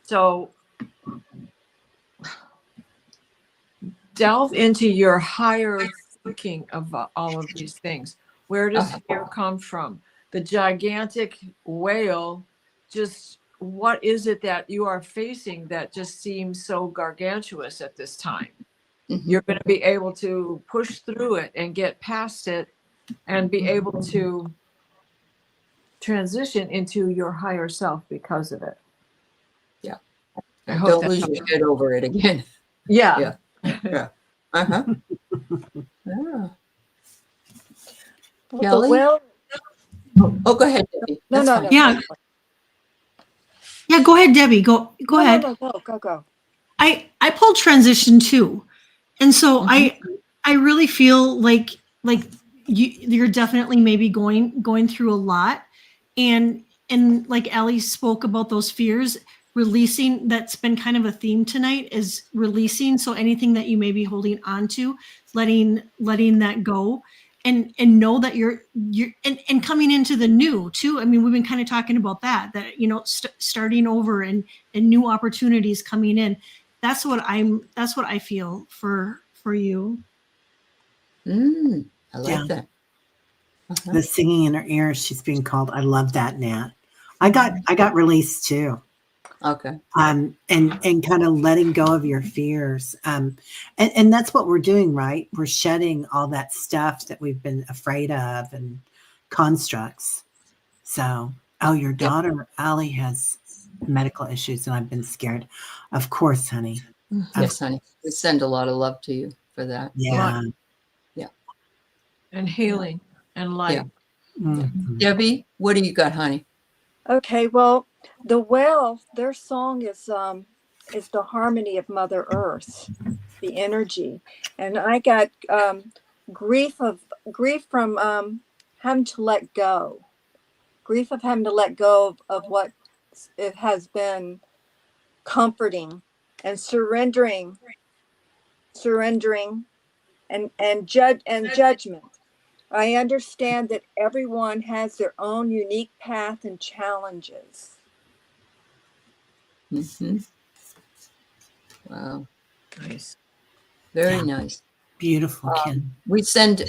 So delve into your higher thinking of all of these things. Where does air come from? The gigantic whale, just what is it that you are facing that just seems so gargantuous at this time? You're going to be able to push through it and get past it and be able to transition into your higher self because of it. Yeah. I hope Don't that lose your head over it again. Yeah. Yeah. Uh-huh. Yeah. Well, Kelly? well, Oh, go ahead, Debbie. no, That's no, fine. no. Yeah. Yeah, go ahead, Debbie. Go ahead. No, go. I pulled transition too. And so I really feel like you're definitely maybe going through a lot, and like Aley spoke about those fears, releasing. That's been kind of a theme tonight, is releasing. So anything that you may be holding on to, letting that go, and know that you're and coming into the new too. I mean, we've been kind of talking about that starting over and new opportunities coming in. That's what I feel for you. I like that. The singing in her ears, she's being called. I love that, Nat. I got released too. Okay. And kind of letting go of your fears. And that's what we're doing, right? We're shedding all that stuff that we've been afraid of and constructs. So, your daughter, Aley, has medical issues and I've been scared. Of course, honey. Yes, honey. We send a lot of love to you for that. Yeah. Yeah. And healing and light. Mhm. Debbie, what do you got, honey? Okay, well, the whale, their song is the harmony of Mother Earth, the energy, and I got grief from having to let go, grief of having to let go of what it has been comforting, and surrendering, and judgment. I understand that everyone has their own unique path and challenges. Wow. Nice. Very nice. Beautiful, Kim. We send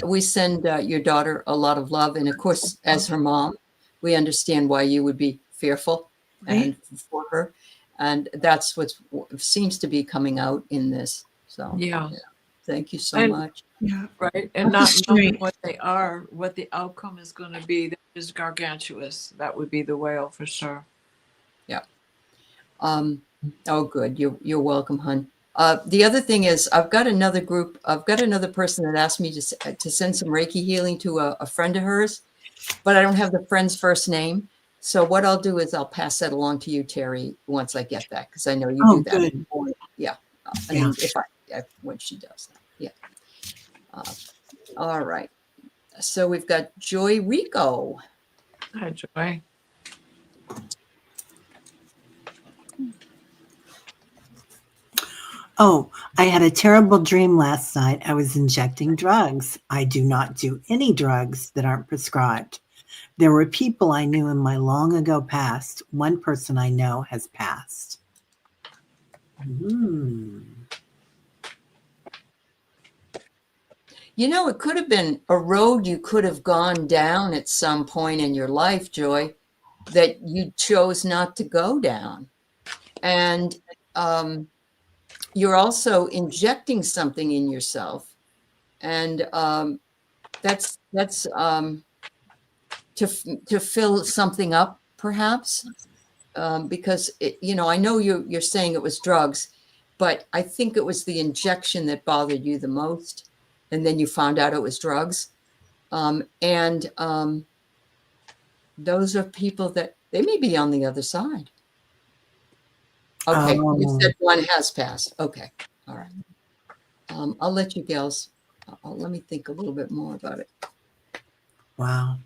your daughter a lot of love, and of course, as her mom, we understand why you would be fearful and for her, and that's what seems to be coming out in this. So Yeah. thank you so And- much. Yeah. Right. And That's not knowing straight. what they are, what the outcome is going to be, that is gargantuous. That would be the whale for sure. Oh, good. You're welcome, hon. The other thing is, I've got another person that asked me to send some Reiki healing to a friend of hers, but I don't have the friend's first name. So what I'll do is I'll pass that along to you, Teri, once I get that, because I know you do that. Good. Yeah. I mean, when she does that. Yeah. All right. So we've got Joy Rico. Hi, Joy. Oh, I had a terrible dream last night. I was injecting drugs. I do not do any drugs that aren't prescribed. There were people I knew in my long ago past. One person I know has passed. You know, it could have been a road you could have gone down at some point in your life, Joy, that you chose not to go down. And you're also injecting something in yourself. And that's to fill something up, perhaps, because, I know you're saying it was drugs, but I think it was the injection that bothered you the most. And then you found out it was drugs. Those are people that they may be on the other side. Okay, you said one has passed. Okay, all right. I'll let you gals. Let me think a little bit more about it. Wow.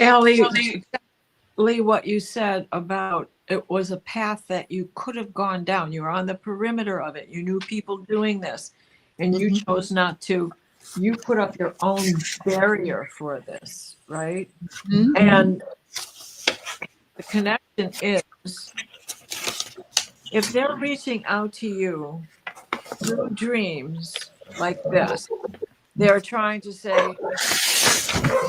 Aley, what you said about it was a path that you could have gone down. You were on the perimeter of it. You knew people doing this, and you chose not to. You put up your own barrier for this, right? Mm-hmm. And the connection is, if they're reaching out to you through dreams like this, they're trying to say,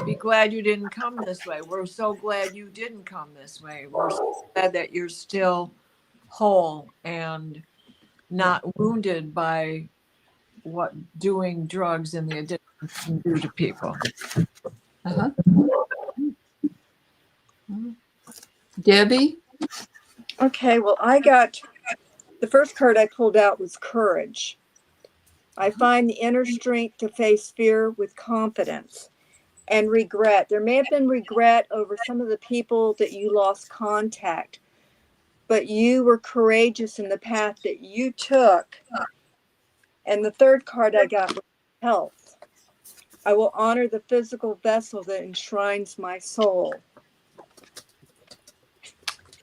be glad you didn't come this way. We're so glad you didn't come this way. We're so glad that you're still whole and not wounded by what doing drugs and the addiction can do to people. Uh-huh. Debbie? Okay, well, I got the first card I pulled out was courage. I find the inner strength to face fear with confidence. And regret. There may have been regret over some of the people that you lost contact, but you were courageous in the path that you took. And the third card I got was health. I will honor the physical vessel that enshrines my soul.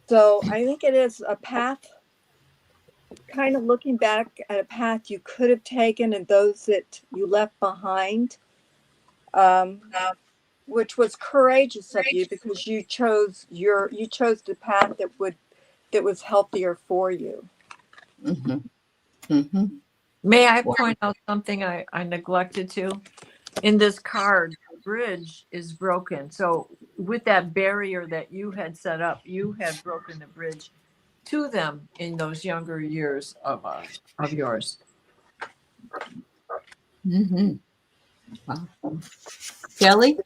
So I think it is a path, kind of looking back at a path you could have taken and those that you left behind. Which was courageous of you because you chose the path that was healthier for you. Mm-hmm. Mm-hmm. May I point out something I neglected to? In this card, the bridge is broken. So with that barrier that you had set up, you had broken the bridge to them in those younger years of yours. Mm-hmm. Wow. Kelly?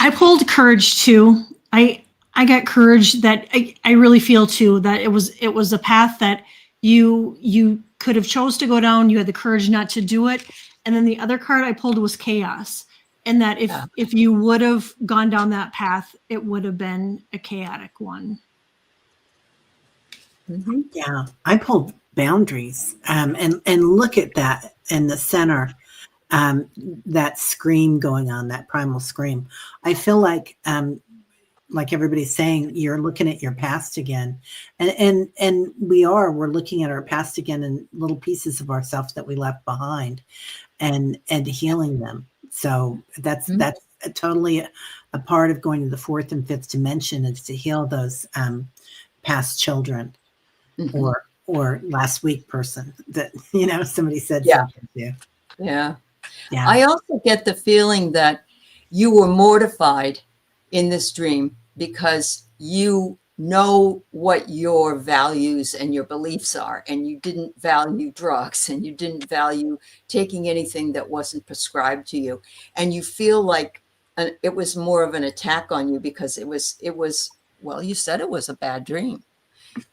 I pulled courage too. I got courage that I really feel too that it was a path that you could have chose to go down. You had the courage not to do it. And then the other card I pulled was chaos. And that if you would have gone down that path, it would have been a chaotic one. Mm-hmm. Yeah, I pulled boundaries. And look at that in the center. That scream going on, that primal scream. I feel like everybody's saying, you're looking at your past again, and we're looking at our past again in little pieces of ourselves that we left behind, and healing them. So that's totally a part of going to the fourth and fifth dimension, is to heal those past children, or or last week person that, somebody said Yeah. something to. Yeah. Yeah. I also get the feeling that you were mortified in this dream because you know what your values and your beliefs are, and you didn't value drugs, and you didn't value taking anything that wasn't prescribed to you. And you feel like it was more of an attack on you because it was, well, you said it was a bad dream.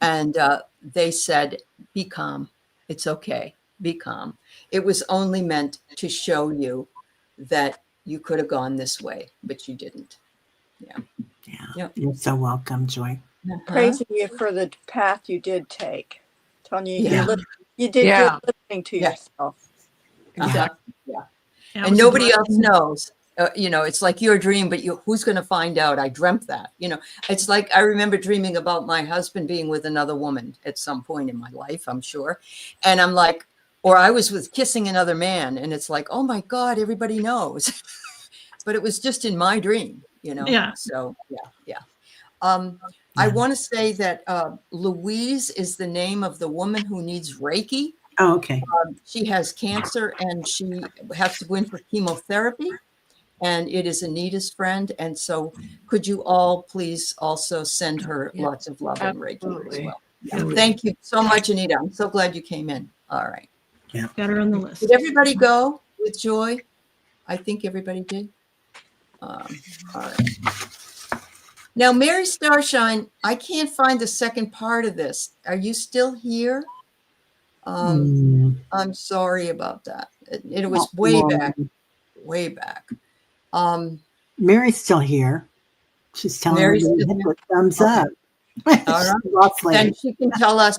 And they said, be calm. It's okay. Be calm. It was only meant to show you that you could have gone this way, but you didn't. Yeah. Yep. You're so welcome, Joy. Praising you for the path you did take. Telling you Yeah. you did Yeah. good listening to Yeah. yourself. Exactly. Yeah. That And was a nobody good- else knows. It's like your dream, but who's going to find out? I dreamt that. It's like I remember dreaming about my husband being with another woman at some point in my life, I'm sure. And I'm like, or I was with kissing another man, and it's like, oh my God, everybody knows. But it was just in my dream, Yeah. So yeah. I want to say that Louise is the name of the woman who needs Reiki. Oh, okay. She has cancer and she has to go in for chemotherapy, and it is Anita's friend. And so could you all please also send her lots of love and Reiki as Absolutely. well. Yeah. Thank you so much, Anita. I'm so glad you came in. All right. Got her on the list. Did everybody go with Joy? I think everybody did. All right. Now, Mary Starshine, I can't find the second part of this. Are you still here? I'm sorry about that. It was way back. Mary's still here. She's telling Mary's me to still hit here? the thumbs Okay. up. All right. Lost lady. Then she can tell us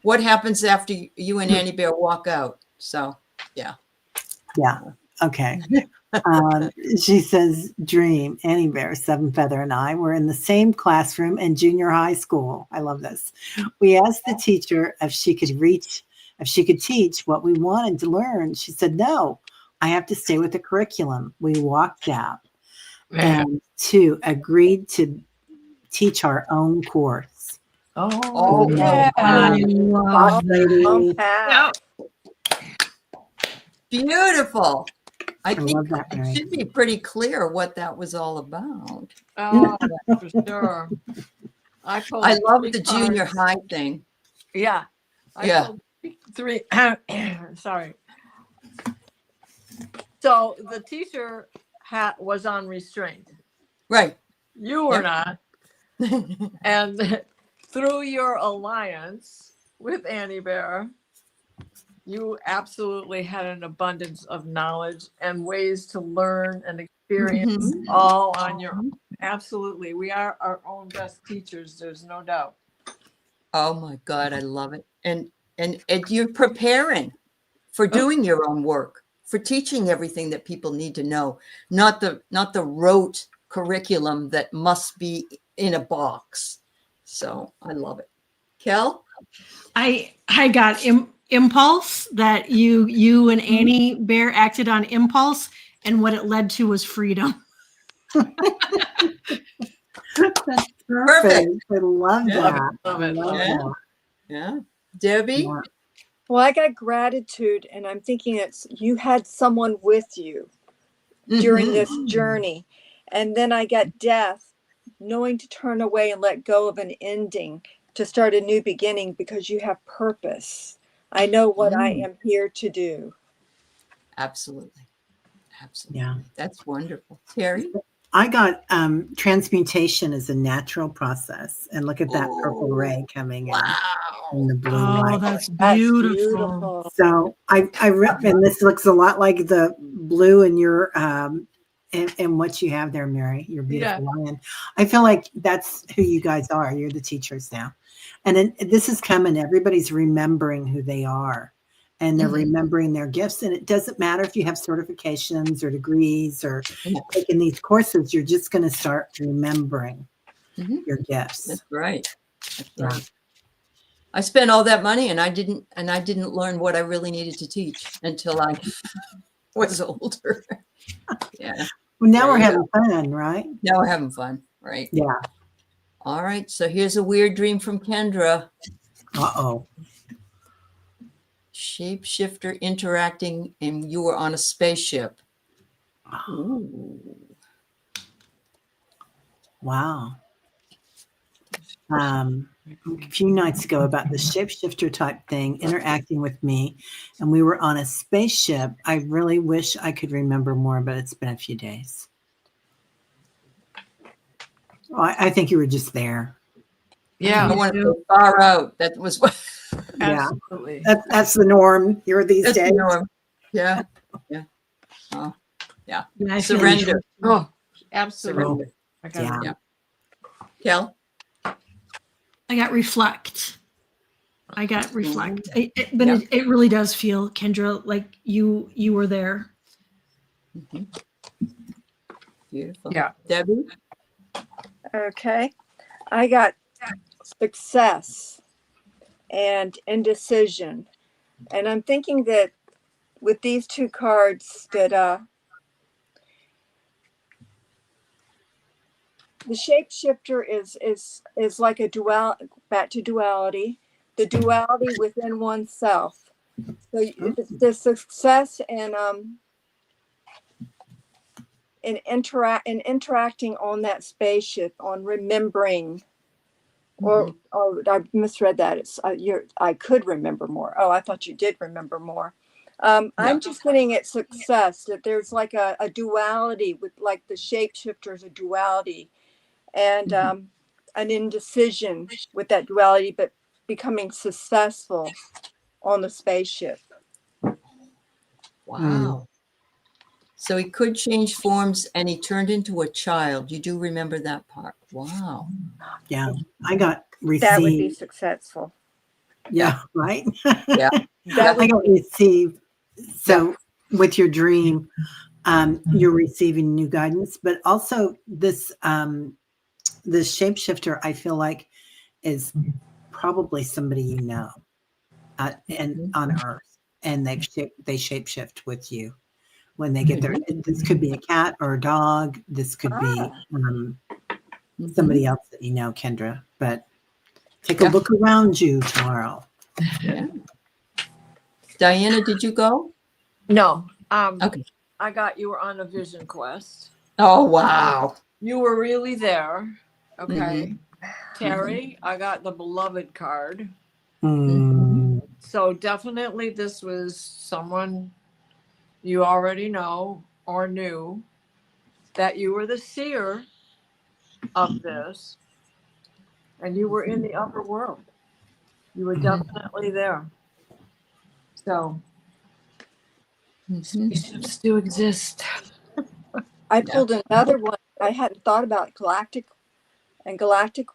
what happens after you and Annie Bear walk out. So, yeah. Yeah. Okay. She says, dream, Annie Bear, Seven Feather, and I were in the same classroom in junior high school. I love this. We asked the teacher if she could teach what we wanted to learn. She said, no, I have to stay with the curriculum. We walked out and agreed to teach our own course. Oh, Yeah. I love that. Path. Beautiful. I love think that, Mary. it should be pretty clear what that was all about. Oh, for sure. I love the junior high thing. Yeah. Yeah. Pulled three. Sorry. So the teacher was on restraint. Right. You were not. And through your alliance with Annie Bear, you absolutely had an abundance of knowledge and ways to learn and experience all on your own. Absolutely. We are our own best teachers. There's no doubt. Oh my God, I love it. And you're preparing for doing your own work, for teaching everything that people need to know, not the rote curriculum that must be in a box. So I love it. Kel? I got impulse that you and Annie Bear acted on impulse, and what it led to was freedom. Perfect. I love Yeah. that. Love it. Love Yeah. that. Yeah. Debbie? Yeah. Well, I got gratitude, and I'm thinking you had someone with you during Mhm. this journey. And then I got death, knowing to turn away and let go of an ending to start a new beginning because you have purpose. I know what I am here to do. Absolutely. Absolutely. Yeah. That's wonderful. Terry? I got transmutation as a natural process. And look at that purple Oh, ray coming in wow. the blue Oh, light. that's That's beautiful. beautiful. So I ripped, and this looks a lot like the blue in your and what you have there, Mary, your beautiful lion. I feel like that's who you guys are. You're the teachers now. And then this is coming. Everybody's remembering who they are, and they're remembering their gifts. And it doesn't matter if you have certifications or degrees or taking these courses, you're just going to start remembering your gifts. That's right. That's right. I spent all that money and I didn't learn what I really needed to teach until I was older. Yeah. Well, now There we're you having fun, right? Now we're having fun, right? Yeah. All right. So here's a weird dream from Kendra. Uh-oh. shapeshifter interacting and you were on a spaceship. Ooh. Wow. A few nights ago about the shapeshifter type thing interacting with me, and we were on a spaceship. I really wish I could remember more, but it's been a few days. Well, I think you were just there. I Yeah, want to go far out. That was what Yeah, absolutely. that's the norm here these that's the days. norm. Yeah. Yeah. Oh, Yeah, I feel surrender. Oh, absolutely. Surrender. I got Yeah. Yeah. Kel? I got reflect. But Yeah. it really does feel, Kendra, like you were there. Mhm. Beautiful. Yeah. Debbie? Okay. I got success and indecision. And I'm thinking that with these two cards that the shapeshifter is like a back to duality, the duality within oneself. So the success and interacting on that spaceship, on remembering. Or I misread that. It's I could remember more. Oh, I thought you did remember more. I'm just getting at success, that there's like a duality with, like, the shapeshifter's a duality, and an indecision with that duality, but becoming successful on the spaceship. Wow. So he could change forms and he turned into a child. You do remember that part. Wow. Yeah, I got That would be received. successful. Yeah, right. Yeah. That I would got received. So with your dream, you're receiving new guidance, but also this this shapeshifter, I feel like, is probably somebody you know, and on Earth, and they shapeshift with you when they get there. This could be a cat or a dog. This could be somebody else that you know, Kendra. But take a look around you tomorrow. Yeah. Diana, did you go? No. Okay. I got you were on a vision quest. Oh, wow. You were really there. Okay. Mm-hmm. Teri, I got the beloved card. Mm. So definitely this was someone you already know or knew, that you were the seer of this, and you were in the upper world. You were definitely there. So spaceships do exist. I pulled another one I hadn't thought about, galactic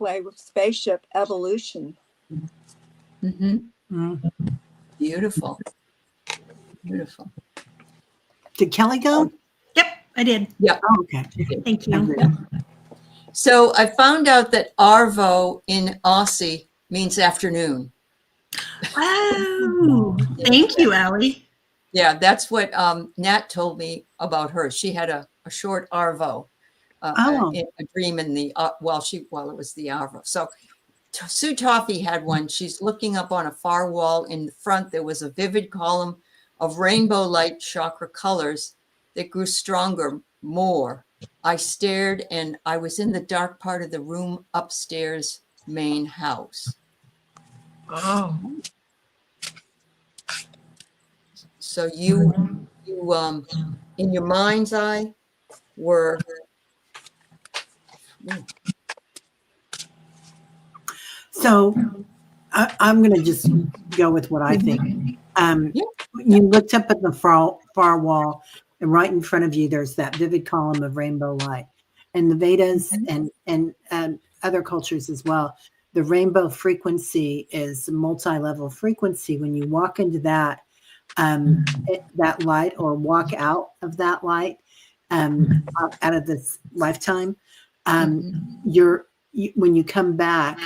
way with spaceship evolution. Beautiful. Beautiful. Did Kelly go? Yep, I did. Yeah. Oh, okay. Thank you. So I found out that Arvo in Aussie means afternoon. Oh, thank you, Aley. Yeah, that's what Nat told me about her. She had a short Arvo, a dream in the while it was the Arvo. So Sue Toffee had one. She's looking up on a far wall. In the front, there was a vivid column of rainbow light chakra colors that grew stronger, more. I stared, and I was in the dark part of the room upstairs main house. Oh. So you in your mind's eye were So I'm going to just go with what I think. You looked up at the far wall, and right in front of you, there's that vivid column of rainbow light. And the Vedas and other cultures as well, the rainbow frequency is multi-level frequency. When you walk into that that light, or walk out of that light, out of this lifetime, when you come back,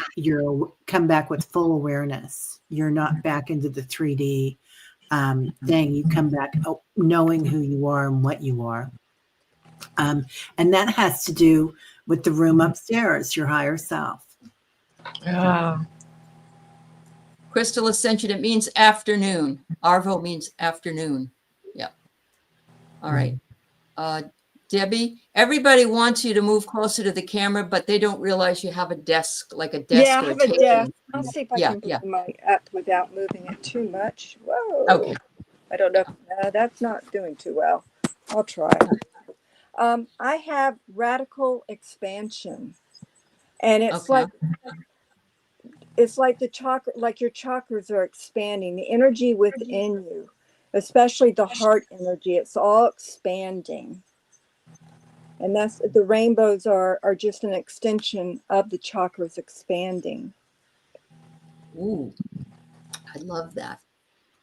come back with full awareness. You're not back into the 3D thing. You come back knowing who you are and what you are. And that has to do with the room upstairs, your higher self. Yeah. Crystal Ascension, it means afternoon. Arvo means afternoon. Yeah. All right. Debbie, everybody wants you to move closer to the camera, but they don't realize you have a desk, like a desk. Yeah, I or have a table. desk. I'll see if I Yeah, can yeah. move my up without moving it too much. Whoa. Okay. I don't know. That's not doing too well. I'll try. I have radical expansion, and Okay. it's like the chakra, like your chakras are expanding, the energy within you, especially the heart energy. It's all expanding, and that's the rainbows are just an extension of the chakras expanding. Ooh, I love that.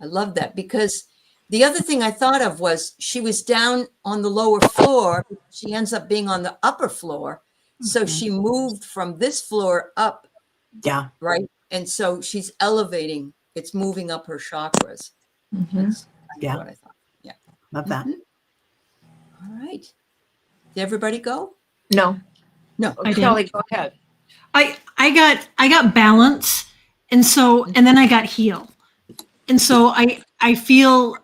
I love that because the other thing I thought of was she was down on the lower floor. She ends up being on the upper floor. So she moved from this floor up. Yeah. Right. And so she's elevating. It's moving up her chakras. That's Yeah. what I thought. Yeah. Love that. All right. Did everybody go? No. No. I did. Kelly, go ahead. I got balance, and then I got heal. And so I feel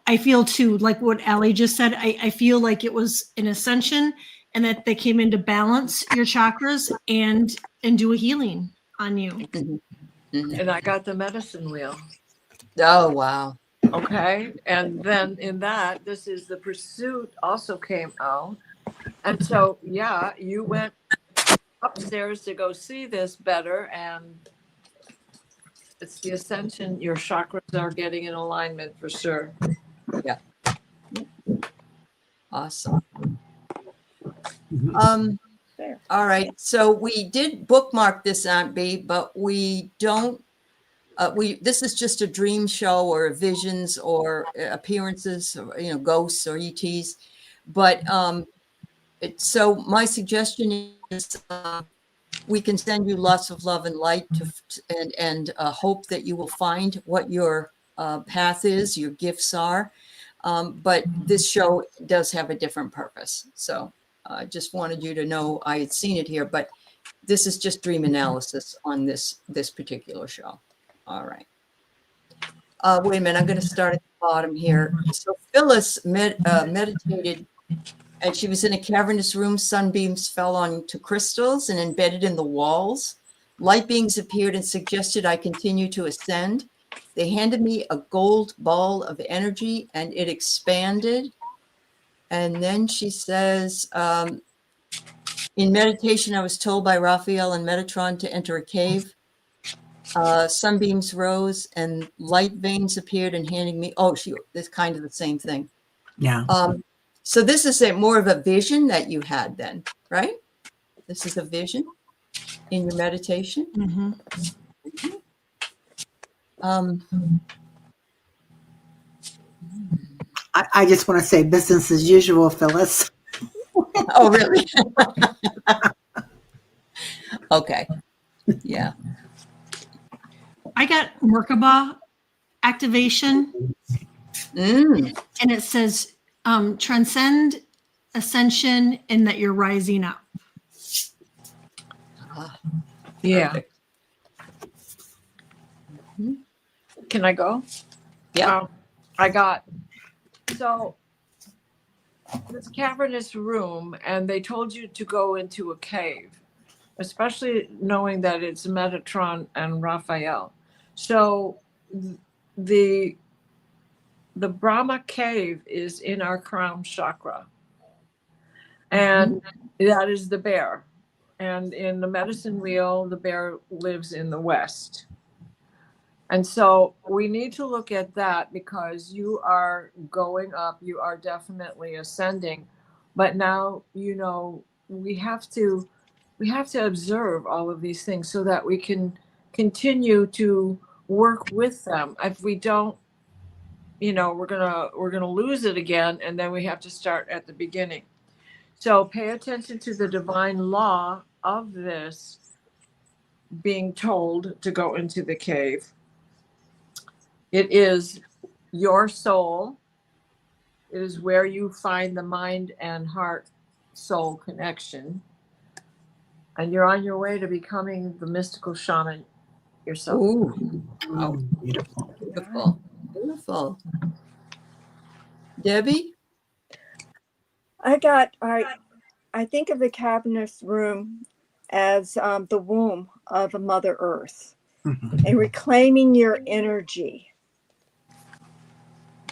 too, like what Aley just said, I feel like it was an ascension and that they came in to balance your chakras and do a healing on you. And I got the medicine wheel. Oh, wow. Okay. And then in that, this is the pursuit also came out. And so, yeah, you went upstairs to go see this better, and it's the ascension. Your chakras are getting in alignment for sure. Yeah. Awesome. There. All right. So we did bookmark this, Aunt B, but we don't. This is just a dream show or visions or appearances, or, ghosts or ETs. But so my suggestion is we can send you lots of love and light and hope that you will find what your path is, your gifts are. But this show does have a different purpose. So I just wanted you to know I had seen it here, but this is just dream analysis on this particular show. All right. Wait a minute. I'm going to start at the bottom here. So Phyllis meditated, and she was in a cavernous room. Sunbeams fell onto crystals and embedded in the walls. Light beings appeared and suggested I continue to ascend. They handed me a gold ball of energy, and it expanded. And then she says, in meditation, I was told by Raphael and Metatron to enter a cave. Sunbeams rose and light veins appeared and handing me, it's kind of the same thing. Yeah. So this is more of a vision that you had then, right? This is a vision in your meditation. I just want to say business as usual, Phyllis. Oh, really? Okay. Yeah. I got Merkaba activation, and it says transcend, ascension, and that you're rising up. Yeah. Perfect. Can I go? Yeah. I got, so this cavernous room, and they told you to go into a cave, especially knowing that it's Metatron and Raphael. So the Brahma cave is in our crown chakra, and that is the bear. And in the medicine wheel, the bear lives in the west. And so we need to look at that because you are going up, you are definitely ascending. But now, we have to observe all of these things so that we can continue to work with them. If we don't, we're gonna lose it again, and then we have to start at the beginning. So pay attention to the divine law of this being told to go into the cave. It is your soul. It is where you find the mind and heart soul connection. And you're on your way to becoming the mystical shaman yourself. Ooh, Wow. Beautiful. Beautiful. Beautiful. Debbie? I think of the cabinet's room as the womb of a Mother Earth Mhm. and reclaiming your energy.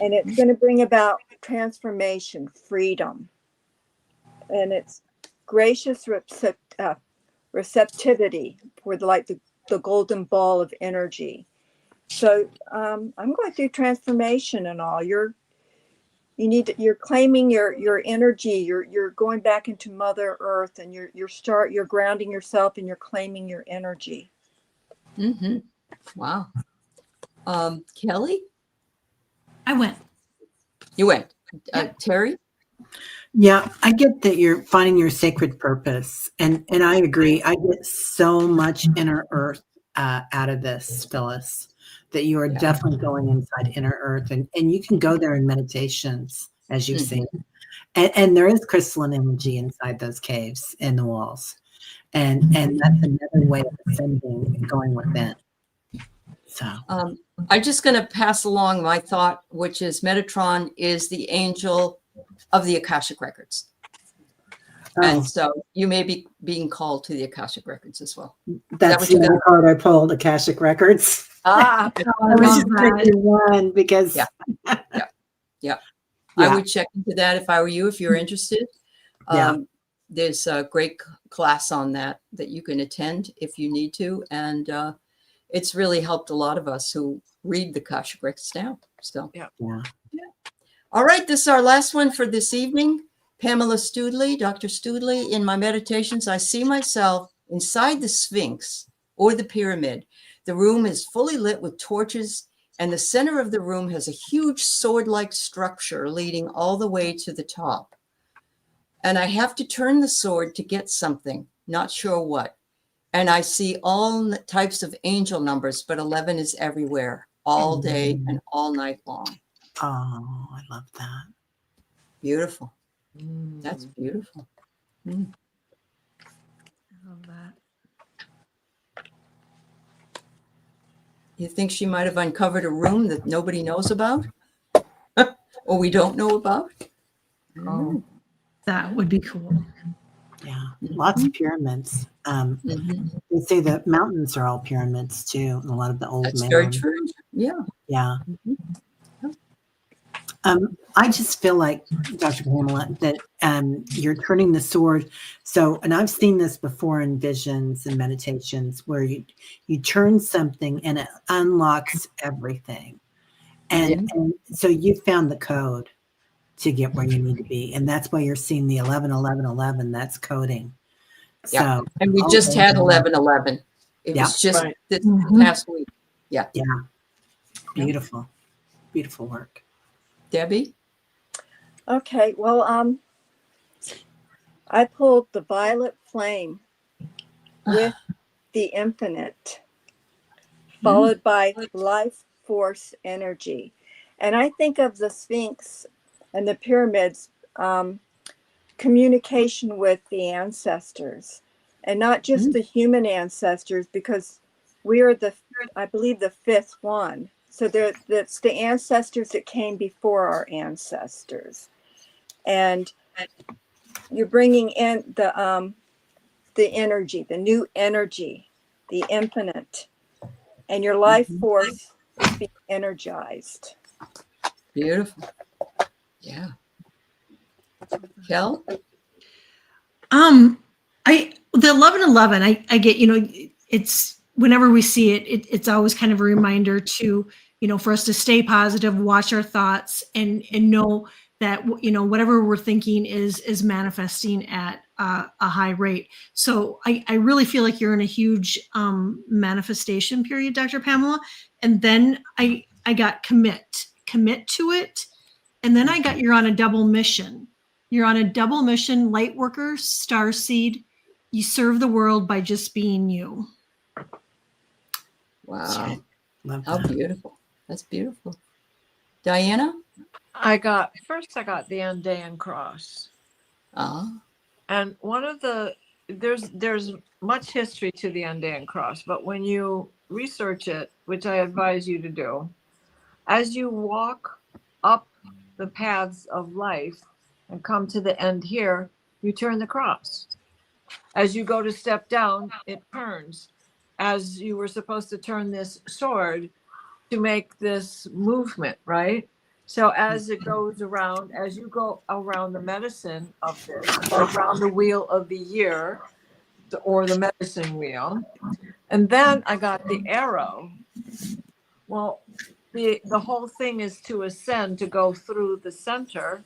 And it's going to bring about transformation, freedom. And it's gracious receptivity for the golden ball of energy. So I'm going through transformation and all. You're claiming your energy. You're going back into Mother Earth, and you're grounding yourself, and you're claiming your energy. Mm-hmm. Wow. Kelly? I went. You went. Yep. Teri? Yeah, I get that you're finding your sacred purpose, and I agree. I get so much inner earth out of this, Phyllis, that you are Yeah. definitely going inside inner earth, and you can go there in meditations, as you've seen, and there is crystalline energy inside those caves in the walls, and that's another way of ascending and going within. So I'm just going to pass along my thought, which is Metatron is the angel of the Akashic Records. And so you may be being called to the Akashic Records as well. that's the other card I pulled, Akashic Records. Ah, I I was love just that. picking one because yeah. I would check into that if I were you, if you're interested. There's a great class on that you can attend if you need to. And it's really helped a lot of us who read the Akashic Records now. So, yeah. All right, this is our last one for this evening. Pamela Studley, Dr. Studley, in my meditations, I see myself inside the Sphinx or the pyramid. The room is fully lit with torches, and the center of the room has a huge sword-like structure leading all the way to the top. And I have to turn the sword to get something, not sure what. And I see all types of angel numbers, but 11 is everywhere, all day and all night long. Oh, I love that. Beautiful. That's beautiful. I love that. You think she might have uncovered a room that nobody knows about? Or we don't know about? Oh. That would be cool. Yeah, lots of pyramids. They say the mountains are all pyramids too, and a lot of the old. That's very true. Yeah. Yeah. I just feel like, Dr. Pamela, that you're turning the sword. So, and I've seen this before in visions and meditations where you turn something and it unlocks everything. And so you found the code to get where you need to be. And that's why you're seeing the 11, 11, 11. That's coding. Yeah. So, And we just had 1111. It was just this past week. Yeah. Yeah. Beautiful. Beautiful work. Debbie? Okay, well, I pulled the violet flame with the infinite, followed by life force energy. And I think of the Sphinx and the pyramids, communication with the ancestors, and not just the human ancestors, because we are I believe, the fifth one. So that's the ancestors that came before our ancestors. And you're bringing in the energy, the new energy, the infinite, and your life force is being energized. Beautiful. Yeah. Kel? The 1111, I get, it's whenever we see it's always kind of a reminder to, for us to stay positive, watch our thoughts, and know that, whatever we're thinking is manifesting at a high rate. So I really feel like you're in a huge manifestation period, Dr. Pamela. And then I got commit to it. And then I got, you're on a double mission. You're on a double mission, light worker, starseed. You serve the world by just being you. Wow. Love How that. beautiful. That's beautiful. Diana? I got the Andean cross. And one of the, there's much history to the Andean cross, but when you research it, which I advise you to do, as you walk up the paths of life and come to the end here, you turn the cross. As you go to step down, it turns. As you were supposed to turn this sword to make this movement, right? So as it goes around, as you go around the medicine of this, around the wheel of the year, or the medicine wheel, and then I got the arrow. Well, the whole thing is to ascend, to go through the center,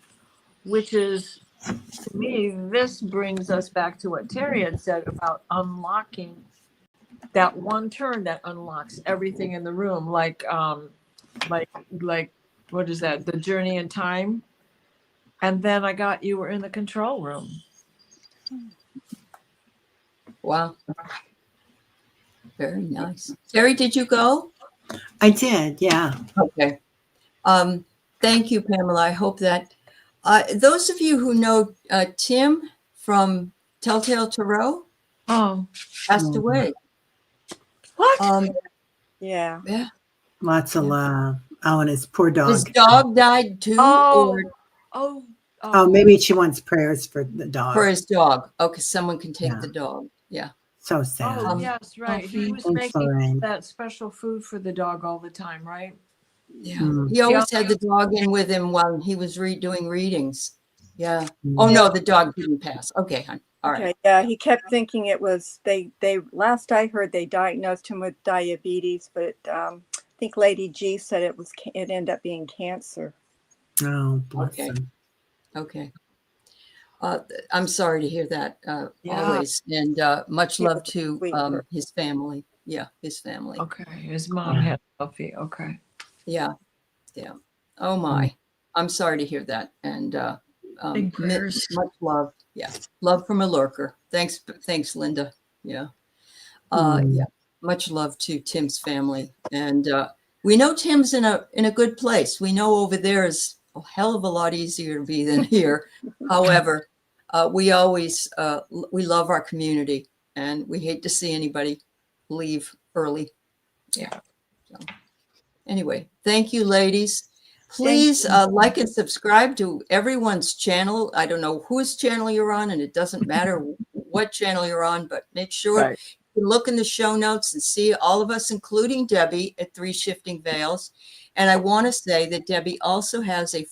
which is, to me, this brings us back to what Teri had said about unlocking that one turn that unlocks everything in the room, like what is that? The journey in time. And then I got you were in the control room. Wow. Very nice. Teri, did you go? I did, yeah. Okay. Thank you, Pamela. I hope that those of you who know Tim from Telltale Tarot Oh, passed away. what? Yeah. Yeah. Lots of love. Oh, and his poor dog. His dog died too, or Oh, maybe she wants prayers for the dog. for his dog. Okay, someone can take Yeah. the dog. Yeah. So sad. Oh, yes, right. He was Thanks, making Lorraine. that special food for the dog all the time, right? Yeah. Mm. He always had the dog in with him while he was doing readings. Yeah. Mm. Oh no, the dog didn't pass. Okay, hon. All right. Okay. Yeah. He kept thinking it was they last I heard they diagnosed him with diabetes, but I think Lady G said it ended up being cancer. Oh, bless Okay. him. Okay. I'm sorry to hear that. Yeah. Always, and much He love was a to sweet person. his family. Yeah, his family. Okay. His mom had coffee. Okay. Yeah, yeah. Oh my, I'm sorry to hear that. And Big prayers. much love. Yeah, love from a lurker. Thanks, Linda. Yeah, Mm. yeah. Much love to Tim's family, and we know Tim's in a good place. We know over there is a hell of a lot easier to be than here. However, we always we love our community, and we hate to see anybody leave early. Yeah. So, anyway, thank you, ladies. Please like and subscribe to everyone's channel. I don't know whose channel you're on, and it doesn't matter what channel you're on, but make sure you look in the show notes and see all of us, including Debbie at 3 Shifting Veils. And I want to say that Debbie also has a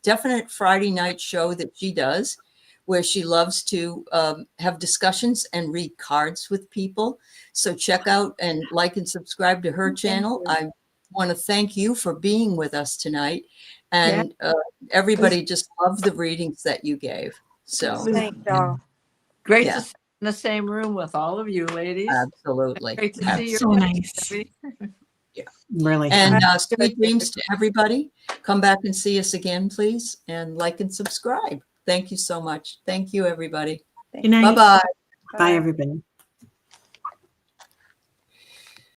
definite Friday night show that she does, where she loves to have discussions and read cards with people. So check out and like and subscribe to her channel. I want to thank you for being with us tonight. And everybody just loved the readings that you gave. So Thank y'all. Great Yeah. to sit in the same room with all of you ladies. absolutely. Great to see you. So nice. Debbie. Really. And sad. sweet dreams to everybody. Come back and see us again, please. And like and subscribe. Thank you so much. Thank you, everybody. Good night. Bye-bye. Bye, everybody.